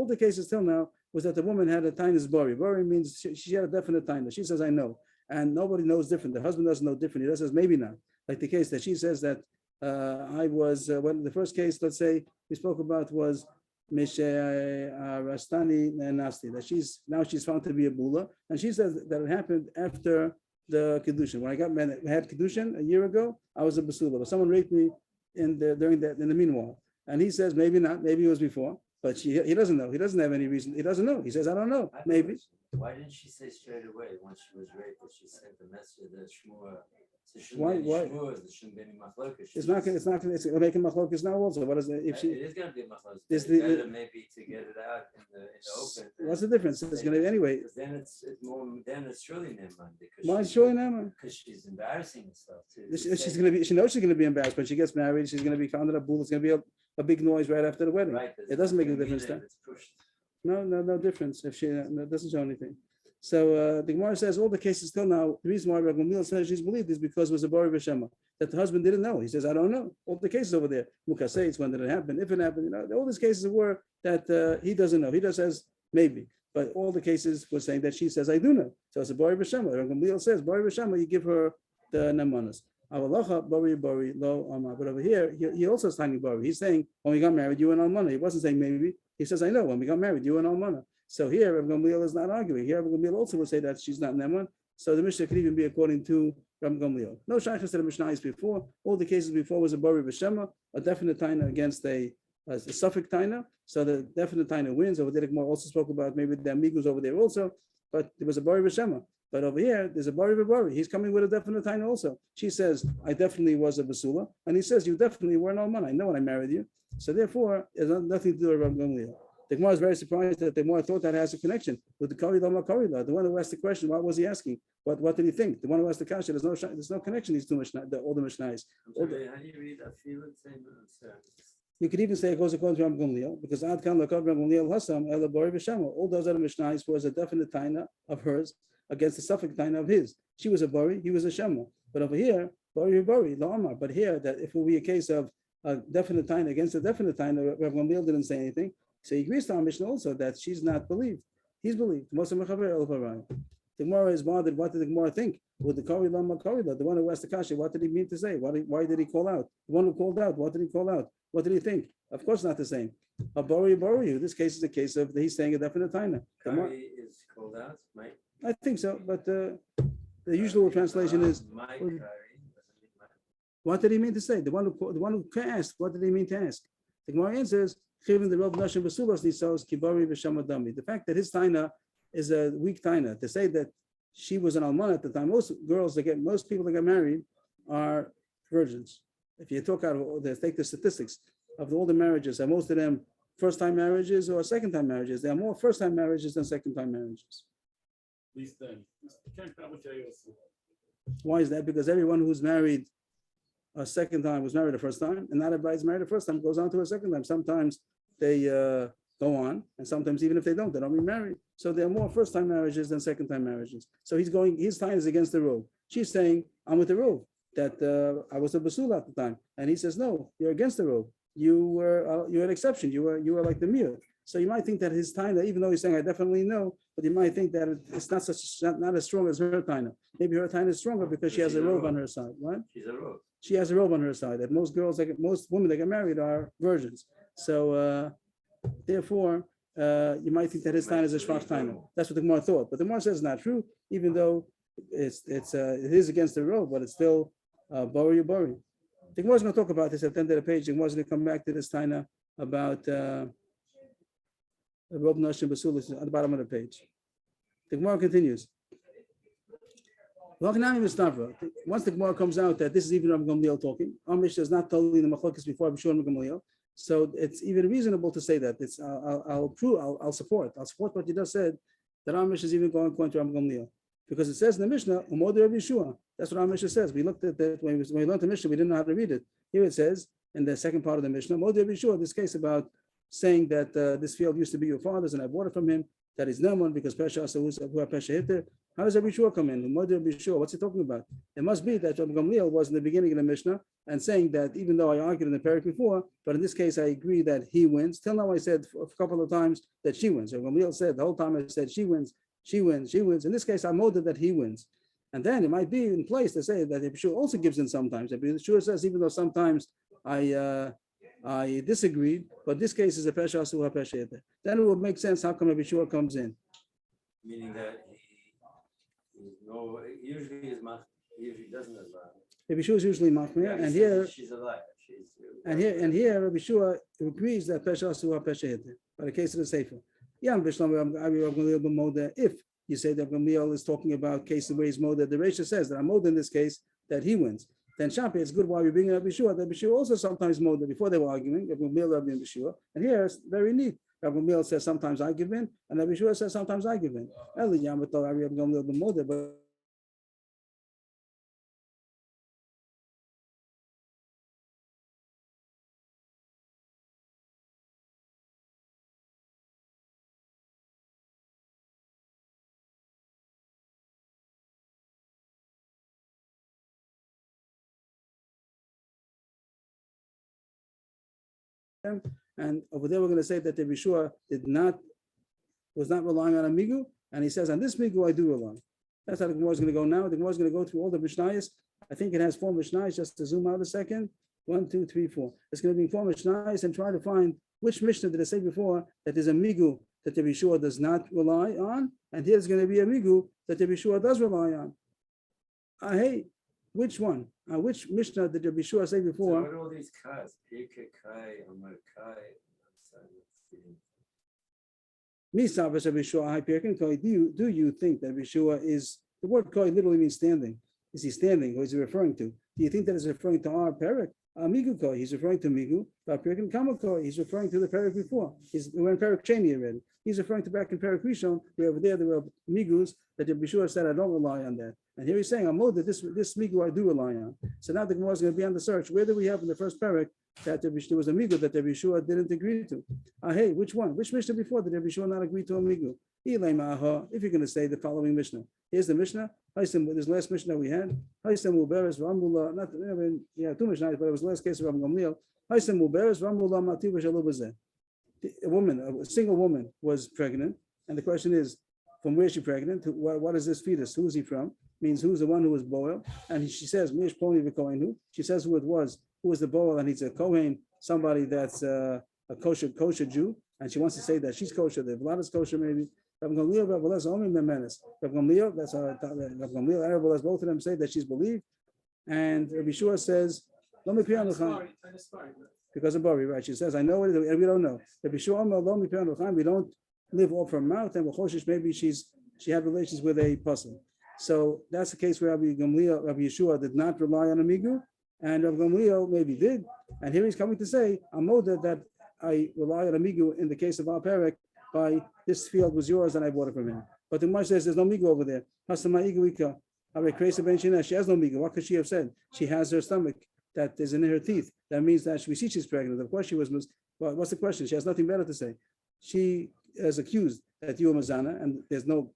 the cases till now was that the woman had a tainus bari. Bari means she had a definite tainus. She says, I know. And nobody knows different. The husband doesn't know different. He says, maybe not. Like the case that she says that I was, when the first case, let's say, we spoke about was Rastani Nasti, that she's found to be a bula, and she says that it happened after the Kedushin. When I had Kedushin a year ago, I was a basula, but someone raped me in the meanwhile. And he says maybe not, maybe it was before, but he doesn't know. He doesn't have any reason. He doesn't know. He says, I don't know, maybe. Why didn't she say straight away once she was raped that she sent the message that Shmuel? Why? It's not going to make a machlokas now also. What is it? If she, it is going to be a machlokas. Is better maybe to get it out in the open. What's the difference? It's going to anyway. Then it's more. Then it's surely Naaman because. Why is surely Naaman? Because she's embarrassing herself too. She's going to be. She knows she's going to be embarrassed when she gets married. She's going to be found in a booth. It's going to be a big noise right after the wedding. Right, it doesn't make a difference. It's pushed. No difference. If she that doesn't show anything. So the Gemara says all the cases till now, the reason why Rabbi Gamliel says she's believed is because it was a Bari B'Shema, that the husband didn't know. He says, I don't know. All the cases over there, Mukaseitz, when did it happen? If it happened, all these cases were that he doesn't know. He just says maybe. But all the cases were saying that she says, I do know. So it's a Bari B'Shema. Rabbi Gamliel says, Bari B'Shema, you give her the Namanas. Avalacha, Bari, Lo, Amar. But over here, he also is talking Bari. He's saying, when we got married, you and Almana. He wasn't saying maybe. He says, I know, when we got married, you and Almana. So here, Rabbi Gamliel is not arguing. Here, Rabbi Gamliel also would say that she's not Neman. So the Mishnah could even be according to Rabbi Gamliel. No shaykhs to the Mishnah is before. All the cases before was a Bari B'Shema, a definite taina against a suffix taina. So the definite taina wins. Over there, the Gemara also spoke about maybe the amigos over there also, but there was a Bari B'Shema. But over here, there's a Bari B'Bari. He's coming with a definite taina also. She says, I definitely was a Basula. And he says, you definitely were an Alman. I know when I married you. So therefore, it has nothing to do with Rabbi Gamliel. The Gemara is very surprised that the Gemara thought that has a connection with the Karila, the one who asked the question. What was he asking? What did he think? The one who asked the kasha. There's no connection. These two Mishnah, all the Mishnahs. How do you read that feeling? You could even say it goes according to Rabbi Gamliel, because Ad Kan Lakav Rabbi Gamliel Hassam Ela Bari B'Shema. All those other Mishnahs was a definite taina of hers against the suffix taina of his. She was a Bari, he was a Shema. But over here, Bari Lo Amar. But here, that if it will be a case of a definite taina against a definite taina, Rabbi Gamliel didn't say anything. So he agrees to our Mishnah also that she's not believed. He's believed. The Gemara is bothered. What did the Gemara think? With the Kari Lama Karila, the one who asked the kasha, what did he mean to say? Why did he call out? The one who called out, what did he call out? What did he think? Of course, not the same. A Bari. This case is a case of he's saying a definite taina. Kari is called out, right? I think so, but the usual translation is My Kari doesn't mean my. what did he mean to say? The one who asked, what did he mean to ask? The Gemara answers, the fact that his taina is a weak taina, to say that she was an almana at the time, most people that get married are virgins. If you take the statistics of all the marriages, are most of them first-time marriages or second-time marriages? There are more first-time marriages than second-time marriages. These then. Why is that? Because everyone who's married a second time was married the first time, and not everybody's married the first time, goes on to a second time. Sometimes they go on, and sometimes even if they don't remarry. So there are more first-time marriages than second-time marriages. So his time is against the rule. She's saying, I'm with the rule, that I was a basula at the time. And he says, no, you're against the rule. You're an exception. You were like the mir. So you might think that his taina, even though he's saying I definitely know, but you might think that it's not as strong as her taina. Maybe her taina is stronger because she has a robe on her side, right? She's a robe. She has a robe on her side. That most women that get married are virgins. So therefore, you might think that his taina is a shvach taina. That's what the Gemara thought, but the Gemara says it's not true, even though it is against the robe, but it's still bari. The Gemara is going to talk about this at the end of the page. The Gemara is going to come back to this taina about Rob Nashim Basulis at the bottom of the page. The Gemara continues. Once the Gemara comes out that this is even Rabbi Gamliel talking, Amish is not totally the machlokes before Rabbi Shimon and Gamliel, so it's even reasonable to say that. I'll support what you just said, that Amish is even going according to Rabbi Gamliel, because it says in the Mishnah, Umod Rabbi Yeshua. That's what Amish says. We looked at that when we learned the Mishnah, we didn't know how to read it. Here it says in the second part of the Mishnah, Umod Rabbi Yeshua. This case about saying that this field used to be your father's and I bought it from him, that is Naman because Pesha who Pesha hit there. How does Rabbi Yeshua come in? What's he talking about? It must be that Rabbi Gamliel was in the beginning of the Mishnah and saying that even though I argued in the parak before, but in this case I agree that he wins. Till now I said a couple of times that she wins. Rabbi Gamliel said the whole time I said she wins. In this case I molded that he wins. And then it might be in place to say that Rabbi Yeshua also gives in sometimes. Rabbi Yeshua says even though sometimes I disagreed, but this case is a pesha asu pesha. Then it would make sense how come Rabbi Yeshua comes in. Meaning that he usually doesn't have Rabbi Yeshua is usually machmir, and here she's alive. and here Rabbi Yeshua agrees that pesha asu pesha. By the case of the sefer, if you say that Gamliel is talking about cases where he's moda, the Reisha says that I'm moda in this case that he wins. Then Shapi, it's good why we bring Rabbi Yeshua. Rabbi Yeshua also sometimes moda before they were arguing. Rabbi Gamliel, Rabbi Yeshua, and here it's very neat. Rabbi Gamliel says sometimes I give in, and Rabbi Yeshua says sometimes I give in. But him. And over there, we're going to say that the Yeshua was not relying on a migu, and he says, on this migu I do rely. That's how the Gemara is going to go now. The Gemara is going to go through all the Mishnayos. I think it has 4 Mishnayos, just to zoom out a second. 1, 2, 3, 4. It's going to be 4 Mishnayos and try to find which Mishnah did I say before that there's a migu that the Yeshua does not rely on, and here's going to be a migu that the Yeshua does rely on. Hey, which one? Which Mishnah did the Yeshua say So before? what are all these Kas? Pirkei Kai, Amar Kai. Misa v'shav Yeshua hai pirkin koi. Do you think that Yeshua is, the word koi literally means standing? Is he standing? Or is he referring to? Do you think that is referring to our parak? Migu koi. He's referring to migu. Pirkin kama koi. He's referring to the parak before. We're in parak sheni already. He's referring to back in parak rishon. Where over there were migus that the Yeshua said I don't rely on that. And here he's saying I'm that this migu I do rely on. So now the Gemara is going to be on the search. Where do we have in the first parak that there was a migu that the Yeshua didn't agree to? Hey, which one? Which Mishnah before did the Yeshua not agree to a migu? If you're going to say the following Mishnah, here's the Mishnah. This last Mishnah we had. Not 2 Mishnahs, but it was the last case of Rav Gamliel. A single woman was pregnant, and the question is, from where is she pregnant? What is this fetus? Who is he from? Means who's the one who was boiled? And she says, she says who it was. Who was the boil? And he's a Kohen, somebody that's a kosher Jew, and she wants to say that she's kosher. The blood is kosher, maybe. Rav Gamliel, Rav Gamliel, that's Rav Gamliel, and Rav Elazar, both of them say that she's believed. And Rabbi Shua says, because of Bari, right? She says, I know it, and we don't know. Rabbi Shua, we don't live off her mouth, and maybe she had relations with a puzzle. So that's the case where Rabbi Gamliel, Rabbi Yeshua did not rely on a migu, and Rabbi Gamliel maybe did. And here he's coming to say, I'm moda that I rely on a migu in the case of our parak by this field was yours and I bought it from him. But the Gemara says there's no migu over there. She has no migu. What could she have said? She has her stomach that is in her teeth. That means that we see she's pregnant. Of course she was. Well, what's the question? She has nothing better to say. She is accused that you were mazana, and there's no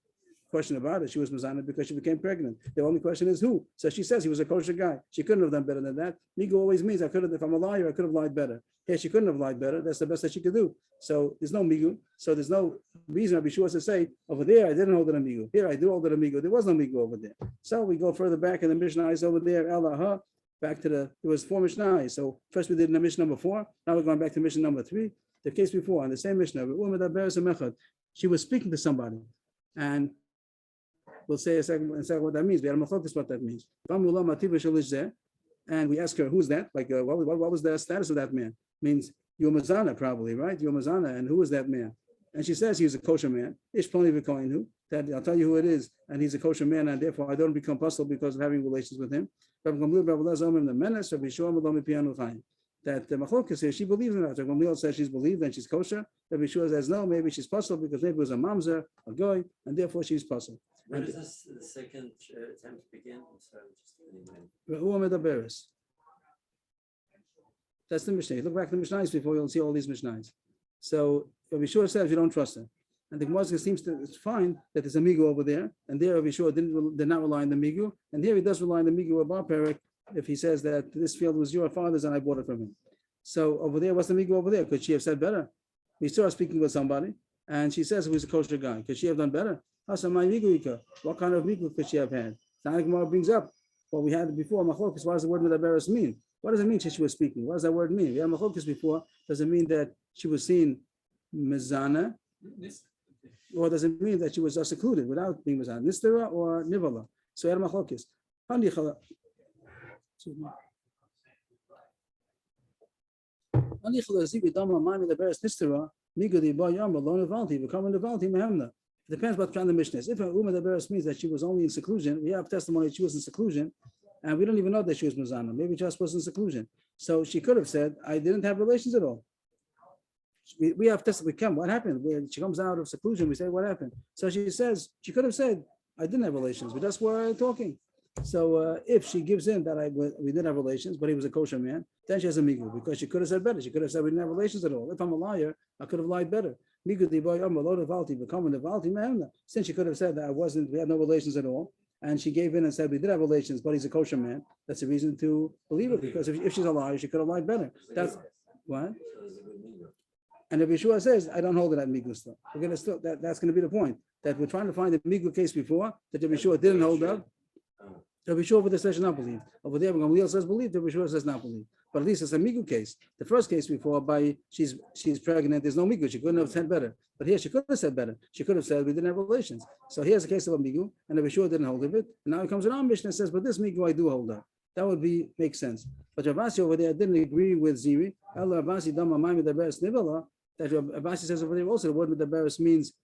question about it. She was mazana because she became pregnant. The only question is who. So she says he was a kosher guy. She couldn't have done better than that. Migu always means if I'm a liar, I could have lied better. Here she couldn't have lied better. That's the best that she could do. So there's no migu. So there's no reason Rabbi Shua to say over there I didn't hold it a migu. Here I do hold it a migu. There was no migu over there. So we go further back in the Mishnah is over there. Allah, back to there was 4 Mishnah. So first we did in the Mishnah number 4. Now we're going back to Mishnah number 3. The case before on the same Mishnah. She was speaking to somebody, and we'll say a second what that means. We had a focus what that means. And we ask her, who's that? Like, what was the status of that man? Means you're Mazana, probably, right? You're Mazana, and who is that man? And she says he's a kosher man. Ish plenty of coin who that I'll tell you who it is, and he's a kosher man, and therefore I don't become puzzled because of having relations with him. That the Machlokas here, she believes in that. Rav Gamliel says she's believed and she's kosher. Rabbi Shua says no, maybe she's puzzled because maybe it was a mamzer, a goy, and therefore she's puzzled. Where does this the second attempt begin? I'm sorry, That's the Mishnah. Look back at the Mishnahs before you'll see all these Mishnahs. So Rabbi Shua says you don't trust her. And the Gemara seems to find that there's a migu over there, and there Rabbi Shua did not rely on the migu, and here he does rely on the migu of our parak if he says that this field was your father's and I bought it from him. So over there, what's the migu over there? Could she have said better? We saw her speaking with somebody, and she says he was a kosher guy. Could she have done better? What kind of migu could she have had? The Gemara brings up what we had before. Machlokas. What does the word medaberes mean? What does it mean she was speaking? What does that word mean? We had machlokas before. Does it mean that she was seen mezana? Or does it mean that she was secluded without being mezana? Nistera or nivala? So we had machlokas. Depends what kind of mission is. If a woman that means that she was only in seclusion, we have testimony that she was in seclusion, and we don't even know that she was Muzana. Maybe just was in seclusion. So she could have said, I didn't have relations at all. We have testimony. What happened? When she comes out of seclusion, we say, what happened? So she says, she could have said, I didn't have relations. We just were talking. So if she gives in that we didn't have relations, but he was a kosher man, then she has a migu, because she could have said better. She could have said we didn't have relations at all. If I'm a liar, I could have lied better. Since she could have said that we had no relations at all, and she gave in and said we did have relations, but he's a kosher man, that's a reason to believe her, because if she's a liar, she could have lied better. What? So there's a good migu. And if Yeshua says, I don't hold it at migu still. We're gonna still that's gonna be the point. That we're trying to find the migu case before that Rabbi Yeshua didn't hold up. Rabbi Yeshua over there says not believe. Over there, when Gamliel says believe, Rabbi Yeshua says not believe. But at least it's a migu case. The first case before, by she's pregnant, there's no migu. She couldn't have said better. But here she could have said better. She could have said we didn't have relations. So here's a case of a migu, and Rabbi Yeshua didn't hold of it. And now he comes in our Mishnah and says, but this migu I do hold up. That would make sense. But Rabasi over there didn't agree with Ziri. That Rabasi says over there also the word medaberes means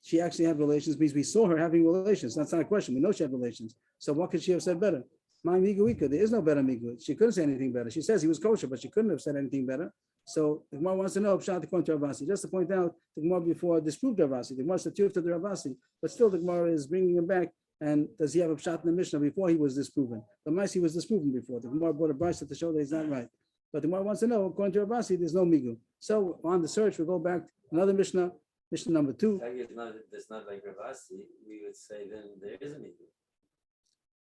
she actually had relations, means we saw her having relations. That's not a question. We know she had relations. So what could she have said better? My miguika, there is no better migu. She couldn't say anything better. She says he was kosher, but she couldn't have said anything better. So the Gemara wants to know Pshat according to Rabasi. Just to point out, the Gemara before disproved Rabasi. The Gemara said to the Rabasi, but still the Gemara is bringing him back. And does he have a Pshat in the Mishnah before he was disproven? The Maisi was disproven before. The Gemara brought a brisa to show that he's not right. But the Gemara wants to know, according to Rabasi, there's no migu. So on the search, we go back to another Mishnah, Mishnah number 2. It's not like Ravasi. We would say then there is a migu.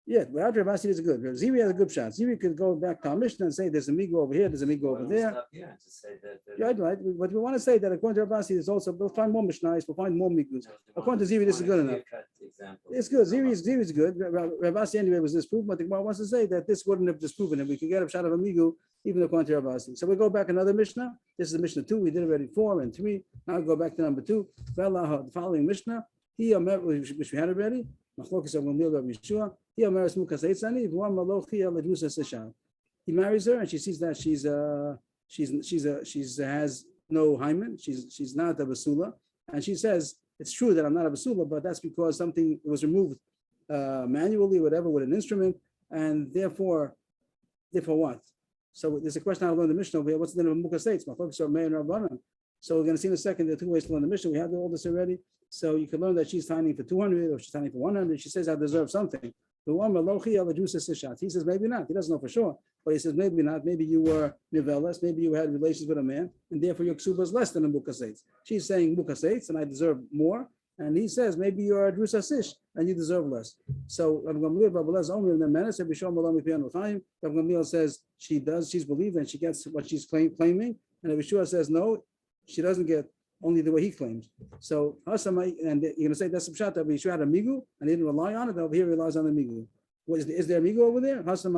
Yeah, without Rabasi is good. Ziri has a good shot. Ziri could go back to our Mishnah and say there's a migu over here, there's a migu over there. Stop here and just say that. Right. But we want to say that according to Rabasi, there's also, we'll find more Mishnahs, we'll find more migus. According to Ziri, this is good enough. It's good. Ziri is good. Rabasi anyway was disproven, but the Gemara wants to say that this wouldn't have disproven it. We could get a shot of a migu even according to Rabasi. So we go back another Mishnah. This is the Mishnah 2. We did already 4 and 3. Now we go back to number 2. The following Mishnah, which we had already. He marries her, and she sees that she's has no hymen. She's not a basula, and she says it's true that I'm not a basula, but that's because something was removed manually, whatever, with an instrument, and therefore what? So there's a question how to learn the Mishnah over here. What's the name of Mukha states? So we're going to see in a second. There are 2 ways to learn the Mishnah. We have all this already. So you can learn that she's tiny for 200 or she's tiny for 100. She says I deserve something. He says maybe not. He doesn't know for sure, but he says maybe not. Maybe you were nivelas. Maybe you had relations with a man, and therefore your ksuba is less than a Mukha states. She's saying Mukha states, and I deserve more. And he says maybe you're a drusa sish and you deserve less. So Rav Gamliel says she does. She's believed and she gets what she's claiming. And Rabbi Yeshua says no, she doesn't get only the way he claims. So and you're going to say that's a pshat that Rabbi Yeshua had a migu and he didn't rely on it. Over here he relies on the migu. Is there a migu over there? Is there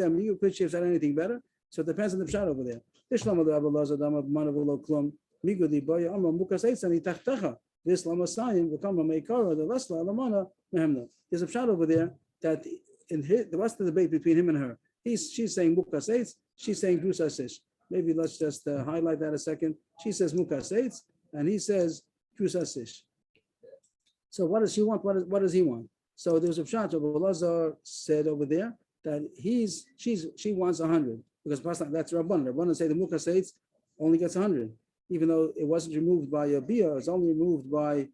a migu? Could she have said anything better? So it depends on the pshat over there. There's a pshat over there that what's the debate between him and her? She's saying Mukha Seitz, she's saying Drusa Sish. Maybe let's just highlight that a second. She says Mukha Seitz, and he says Drusa Sish. So what does she want? What does he want? So there's a pshat of Elazar said over there that she wants 100 because that's Rabbanan. Rabbanan say the Mukha Seitz only gets 100, even though it wasn't removed by a bia, it's only removed by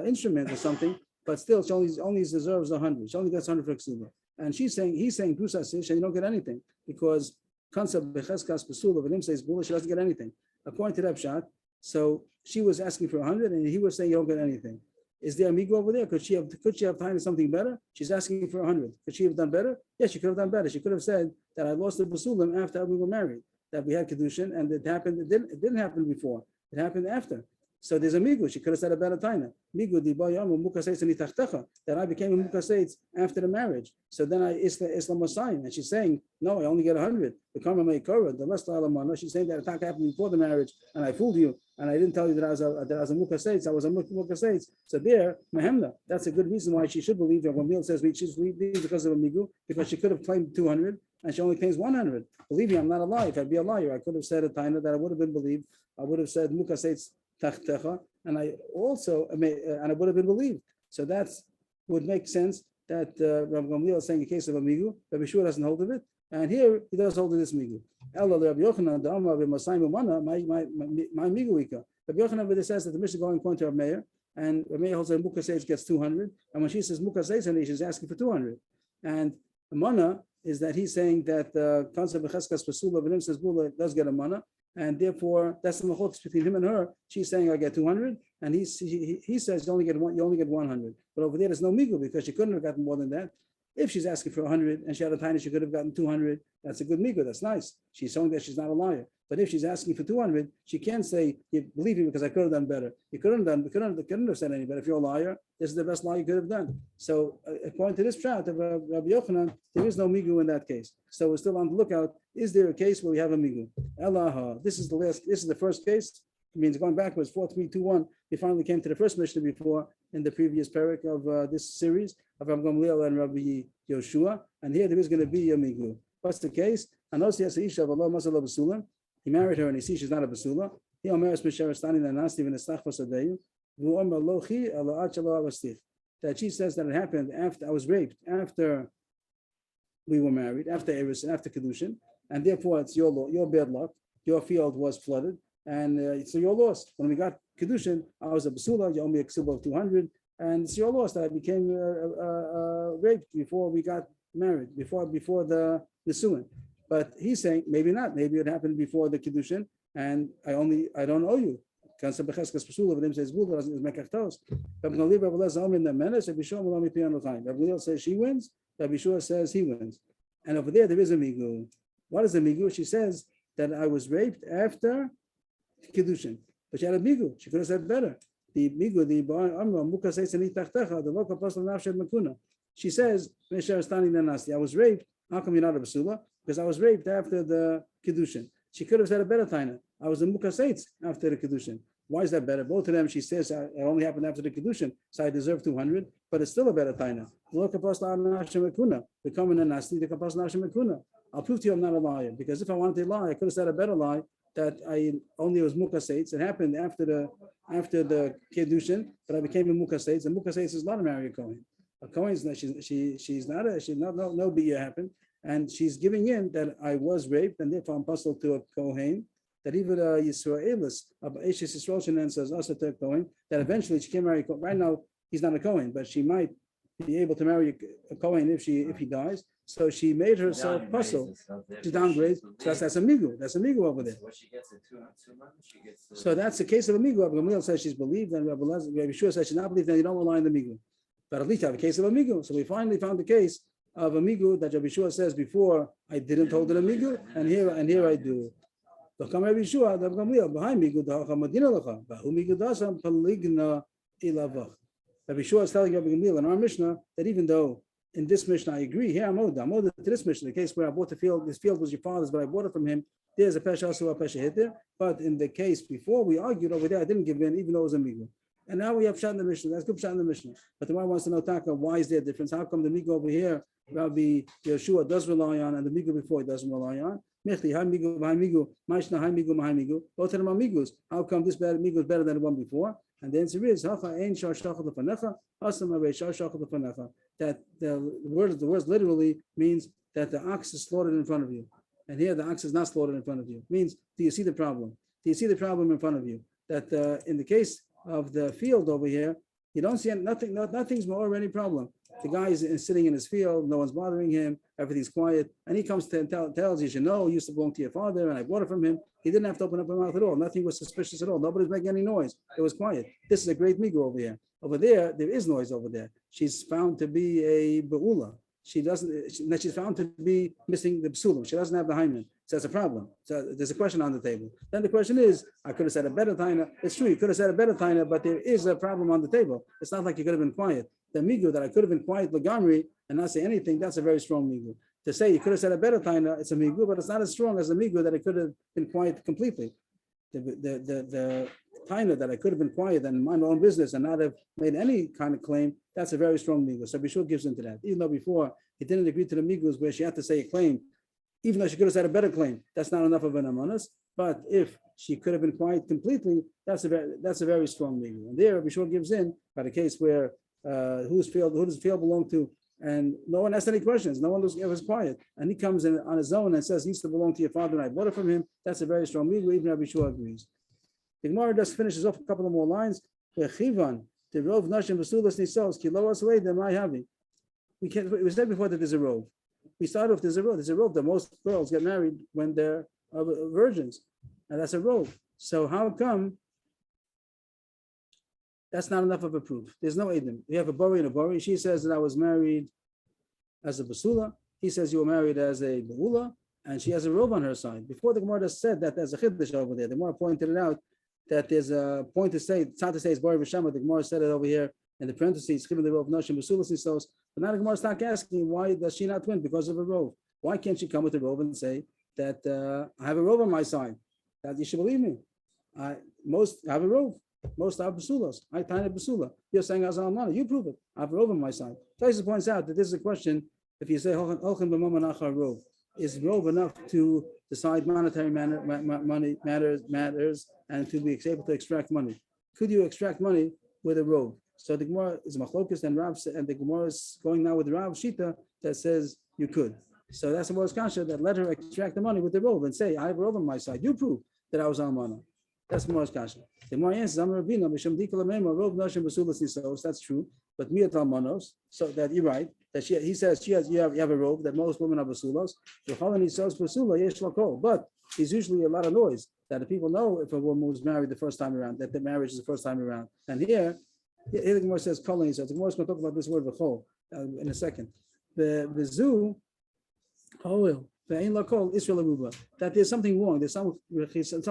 instrument or something. But still, she only deserves 100. She only gets 100 for ksuba. And he's saying Drusa Sish, and you don't get anything because concept becheskas pesula, but him says bula, she doesn't get anything. According to that pshat, so she was asking for 100, and he was saying you don't get anything. Is there a migu over there? Could she have time to something better? She's asking for 100. Could she have done better? Yes, she could have done better. She could have said that I lost the basulim after we were married, that we had kedushin, and it happened. It didn't happen before. It happened after. So there's a migu. She could have said a better time. Migu di bayam mukha seitz anitachtecha, that I became a mukha seitz after the marriage. So then I Islam was signed, and she's saying no, I only get 100. The karma may cover the rest of the she's saying that attack happened before the marriage, and I fooled you, and I didn't tell you that I was a mukha seitz. I was a mukha seitz. So there, mehemna. That's a good reason why she should believe that when Neil says she should believe because of a migu, because she could have claimed 200 and she only claims 100. Believe me, I'm not a liar. If I'd be a liar, I could have said a taina that I would have been believed. I would have said mukha seitz tachtecha, and I also and I would have been believed. So that would make sense that Rav Gamliel is saying a case of a migu. Rabbi Yeshua doesn't hold of it, and here he does hold of this migu. Ella Rabbi Yochanan the Amar b'Masai Mumana my migu ika. Rabbi Yochanan over there says that the Mishnah going according to Rav Meir, and Rav Meir holds that Mukha Seitz gets 200, and when she says Mukha Seitz, she's asking for 200, and the mana is that he's saying that the concept of cheskas pesula v'nim says bula does get a mana. And therefore, that's the machlokas between him and her. She's saying I get 200, and he says you only get 100. But over there's no migu because she couldn't have gotten more than that. If she's asking for 100 and she had a tiny, she could have gotten 200. That's a good migo. That's nice. She's showing that she's not a liar. But if she's asking for 200, she can't say, you believe me because I could have done better. You couldn't have said any better. If you're a liar, this is the best lie you could have done. So according to this chart of Rabbi Yochanan, there is no migu in that case. So we're still on the lookout. Is there a case where we have a migu? Allah, this is the first case. It means going backwards, 4321. We finally came to the first mission before in the previous parak of this series of Rabbi Gamliel and Rabbi Yoshua. And here there is going to be a migu. What's the case? He married her and he sees she's not a basula. He that she says that it happened after I was raped, after we were married, after Eris and after Kedushin, and therefore it's your bad luck. Your field was flooded, and so you're lost. When we got Kedushin, I was a basula. You owe me a ksuba of 200, and it's your loss that I became raped before we got married, before the Nisuin. But he's saying maybe not. Maybe it happened before the Kiddushin, and I don't owe you. Rabbi Gamliel says she wins. Rabbi Shua says he wins. And over there is a migu. What is a migu? She says that I was raped after Kiddushin, but she had a migu. She could have said better. The migu, the local apostle Nafshed Makuna. She says, I was raped. How come you're not a basula? Because I was raped after the Kiddushin. She could have said a better taina. I was a mukaseitz after the Kiddushin. Why is that better? Both of them, she says, it only happened after the Kiddushin, so I deserve 200, but it's still a better taina. I'll prove to you I'm not a liar, because if I wanted to lie, I could have said a better lie that I only was mukaseitz. It happened after the Kiddushin, but I became a mukaseitz. And mukaseitz is not a married Kohen. A Kohen is not, she's not no bia happened. And she's giving in that I was raped, and therefore I'm puzzled to a Kohen, that even Yisraelis, Eshes Yisrael Shenan says also to a Kohen, that eventually she can marry a Kohen. Right now, he's not a Kohen, but she might be able to marry a Kohen if he dies. So she made herself puzzled. She downgrades. So that's a migu. That's a migu over there. What she gets in 2 months, she gets. So that's the case of a migu. Rabbi Gamliel says she's believed, and Rabbi Shua says she's not believed, and you don't rely on the migu. But at least you have a case of a migu. So we finally found the case of a migu that Rabbi Shua says before I didn't hold it a migu, and here I do. Rabbi Shua, Rabbi Gamliel, behind migu madina lecha, bahu migu dasam paligna ilavach. Rabbi Shua is telling Rabbi Gamliel in our Mishnah that even though in this Mishnah I agree, here I'm owed to this Mishnah, the case where I bought the field, this field was your father's, but I bought it from him. There's a pesha also a pesha hit there. But in the case before we argued over there, I didn't give in, even though it was a migu. And now we have Pshat in the Mishnah. That's good Pshat in the Mishnah. But the one wants to know, Taka, why is there a difference? How come the migu over here, Rabbi Yeshua does rely on, and the migu before he doesn't rely on? Both of them are migus. How come this migu is better than the one before? And the answer is that the words literally means that the ox is slaughtered in front of you. And here the ox is not slaughtered in front of you. Means, do you see the problem? Do you see the problem in front of you? That in the case of the field over here, you don't see nothing. Nothing's more of any problem. The guy is sitting in his field. No one's bothering him. Everything's quiet. And he comes to and tells you, it used to belong to your father, and I bought it from him. He didn't have to open up his mouth at all. Nothing was suspicious at all. Nobody's making any noise. It was quiet. This is a great migu over here. Over there is noise over there. She's found to be a be'ula. She's found to be missing the psulim. She doesn't have the hymen. So that's a problem. So there's a question on the table. Then the question is, I could have said a better taina. It's true, you could have said a better taina, but there is a problem on the table. It's not like you could have been quiet. The migu that I could have been quiet lagamri and not say anything, that's a very strong migu. To say you could have said a better taina, it's a migu, but it's not as strong as the migu that I could have been quiet completely. The taina that I could have been quiet and mind my own business and not have made any kind of claim, that's a very strong migu. So Bishul gives into that. Even though before he didn't agree to the migus where she had to say a claim, even though she could have said a better claim, that's not enough of an amanas. But if she could have been quiet completely, that's a very strong migu. And there Bishul gives in by the case where who does the field belong to? And no one asked any questions. No one was quiet. And he comes in on his own and says he used to belong to your father and I bought it from him. That's a very strong migu. Even Rabbi Shua agrees. The Gemara just finishes off a couple of more lines. We said before that there's a rove. We started off there's a rove that most girls get married when they're virgins, and that's a rove. So how come that's not enough of a proof? There's no edim. We have a bori and a bori. She says that I was married as a basula. He says you were married as a beula, and she has a robe on her side. Before the Gemara said that there's a chiddush over there. The Gemara pointed it out that there's a point to say, it's not to say it's Bari V'Shama. The Gemara said it over here in the parentheses, Chivin the robe Nashim Basulas Nisos. But now the Gemara is not asking why does she not win because of a robe? Why can't she come with a robe and say that I have a robe on my side? That you should believe me. Most have a robe. Most are basulas. I tiny basula. You're saying as almana. You prove it. I have a robe on my side. Tyson points out that this is a question. If you say robe, is robe enough to decide monetary money matters and to be able to extract money? Could you extract money with a robe? So the Gemara is machlokes and Rav, and the Gemara is going now with the Rav Shita that says you could. So that's the Gemara's kasha that let her extract the money with the robe and say, I have a robe on my side. You prove that I was almana. That's the Gemara's kasha. The Gemara answers, that's true, but miyat almanos, so that you're right, that he says you have a robe, that most women are basulos. But there's usually a lot of noise that the people know if a woman was married the first time around, that the marriage is the first time around. And here the Gemara says kolani. So the Gemara is going to talk about this word v'chol in a second. The zoo oil. That there's something wrong. There's some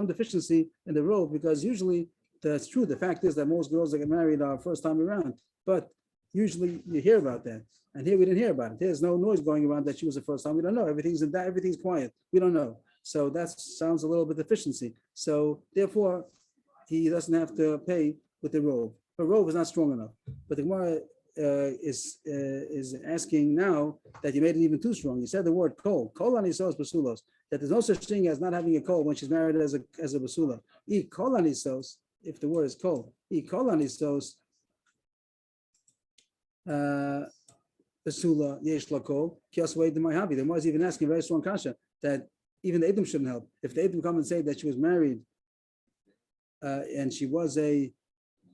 deficiency in the robe because usually that's true. The fact is that most girls that get married are first time around, but usually you hear about that. And here we didn't hear about it. There's no noise going around that she was the first time. We don't know. Everything's quiet. We don't know. So that sounds a little bit deficiency. So therefore, he doesn't have to pay with the robe. The robe is not strong enough. But the Gemara is asking now that you made it even too strong. You said the word kol. Kol anisos basulos. That there's no such thing as not having a kol when she's married as a basula. E kol anisos. If the word is kol. E kol anisos. Basula yesh la kol. Kios wait to my hobby. The Gemara is even asking a very strong kasha that even the Edom shouldn't help. If the Edom come and say that she was married and she was a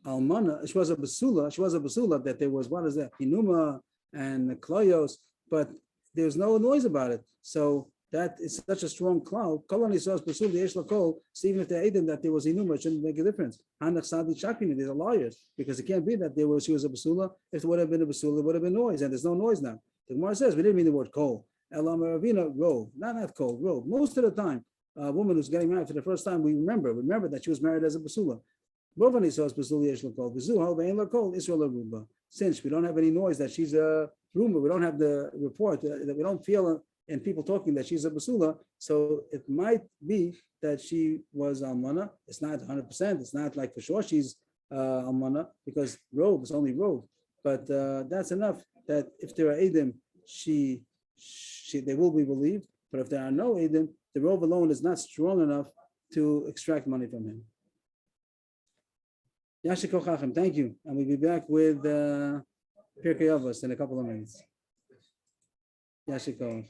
almana, she was a basula, that there was, what is that, hinuma and kloyos, but there's no noise about it. So that is such a strong cloud. Kolani says basula yesh lakol. So even if they ate them that there was hinuma, it shouldn't make a difference. Hanach sadi chakini, these are lawyers, because it can't be that she was a basula. If it would have been a basula, it would have been noise, and there's no noise now. The Gemara says we didn't mean the word kol. Elam ravina robe, not kol, robe. Most of the time, a woman who's getting married for the first time, we remember that she was married as a basula. Since we don't have any noise that she's a rumor, we don't have the report that we don't feel in people talking that she's a basula, so it might be that she was almana. It's not 100%. It's not like for sure she's almana because robe is only robe, but that's enough that if there are edim, they will be believed. But if there are no edim, the robe alone is not strong enough to extract money from him. Yashiko Chacham, thank you. And we'll be back with Pirkei Avos in a couple of minutes. Yashiko.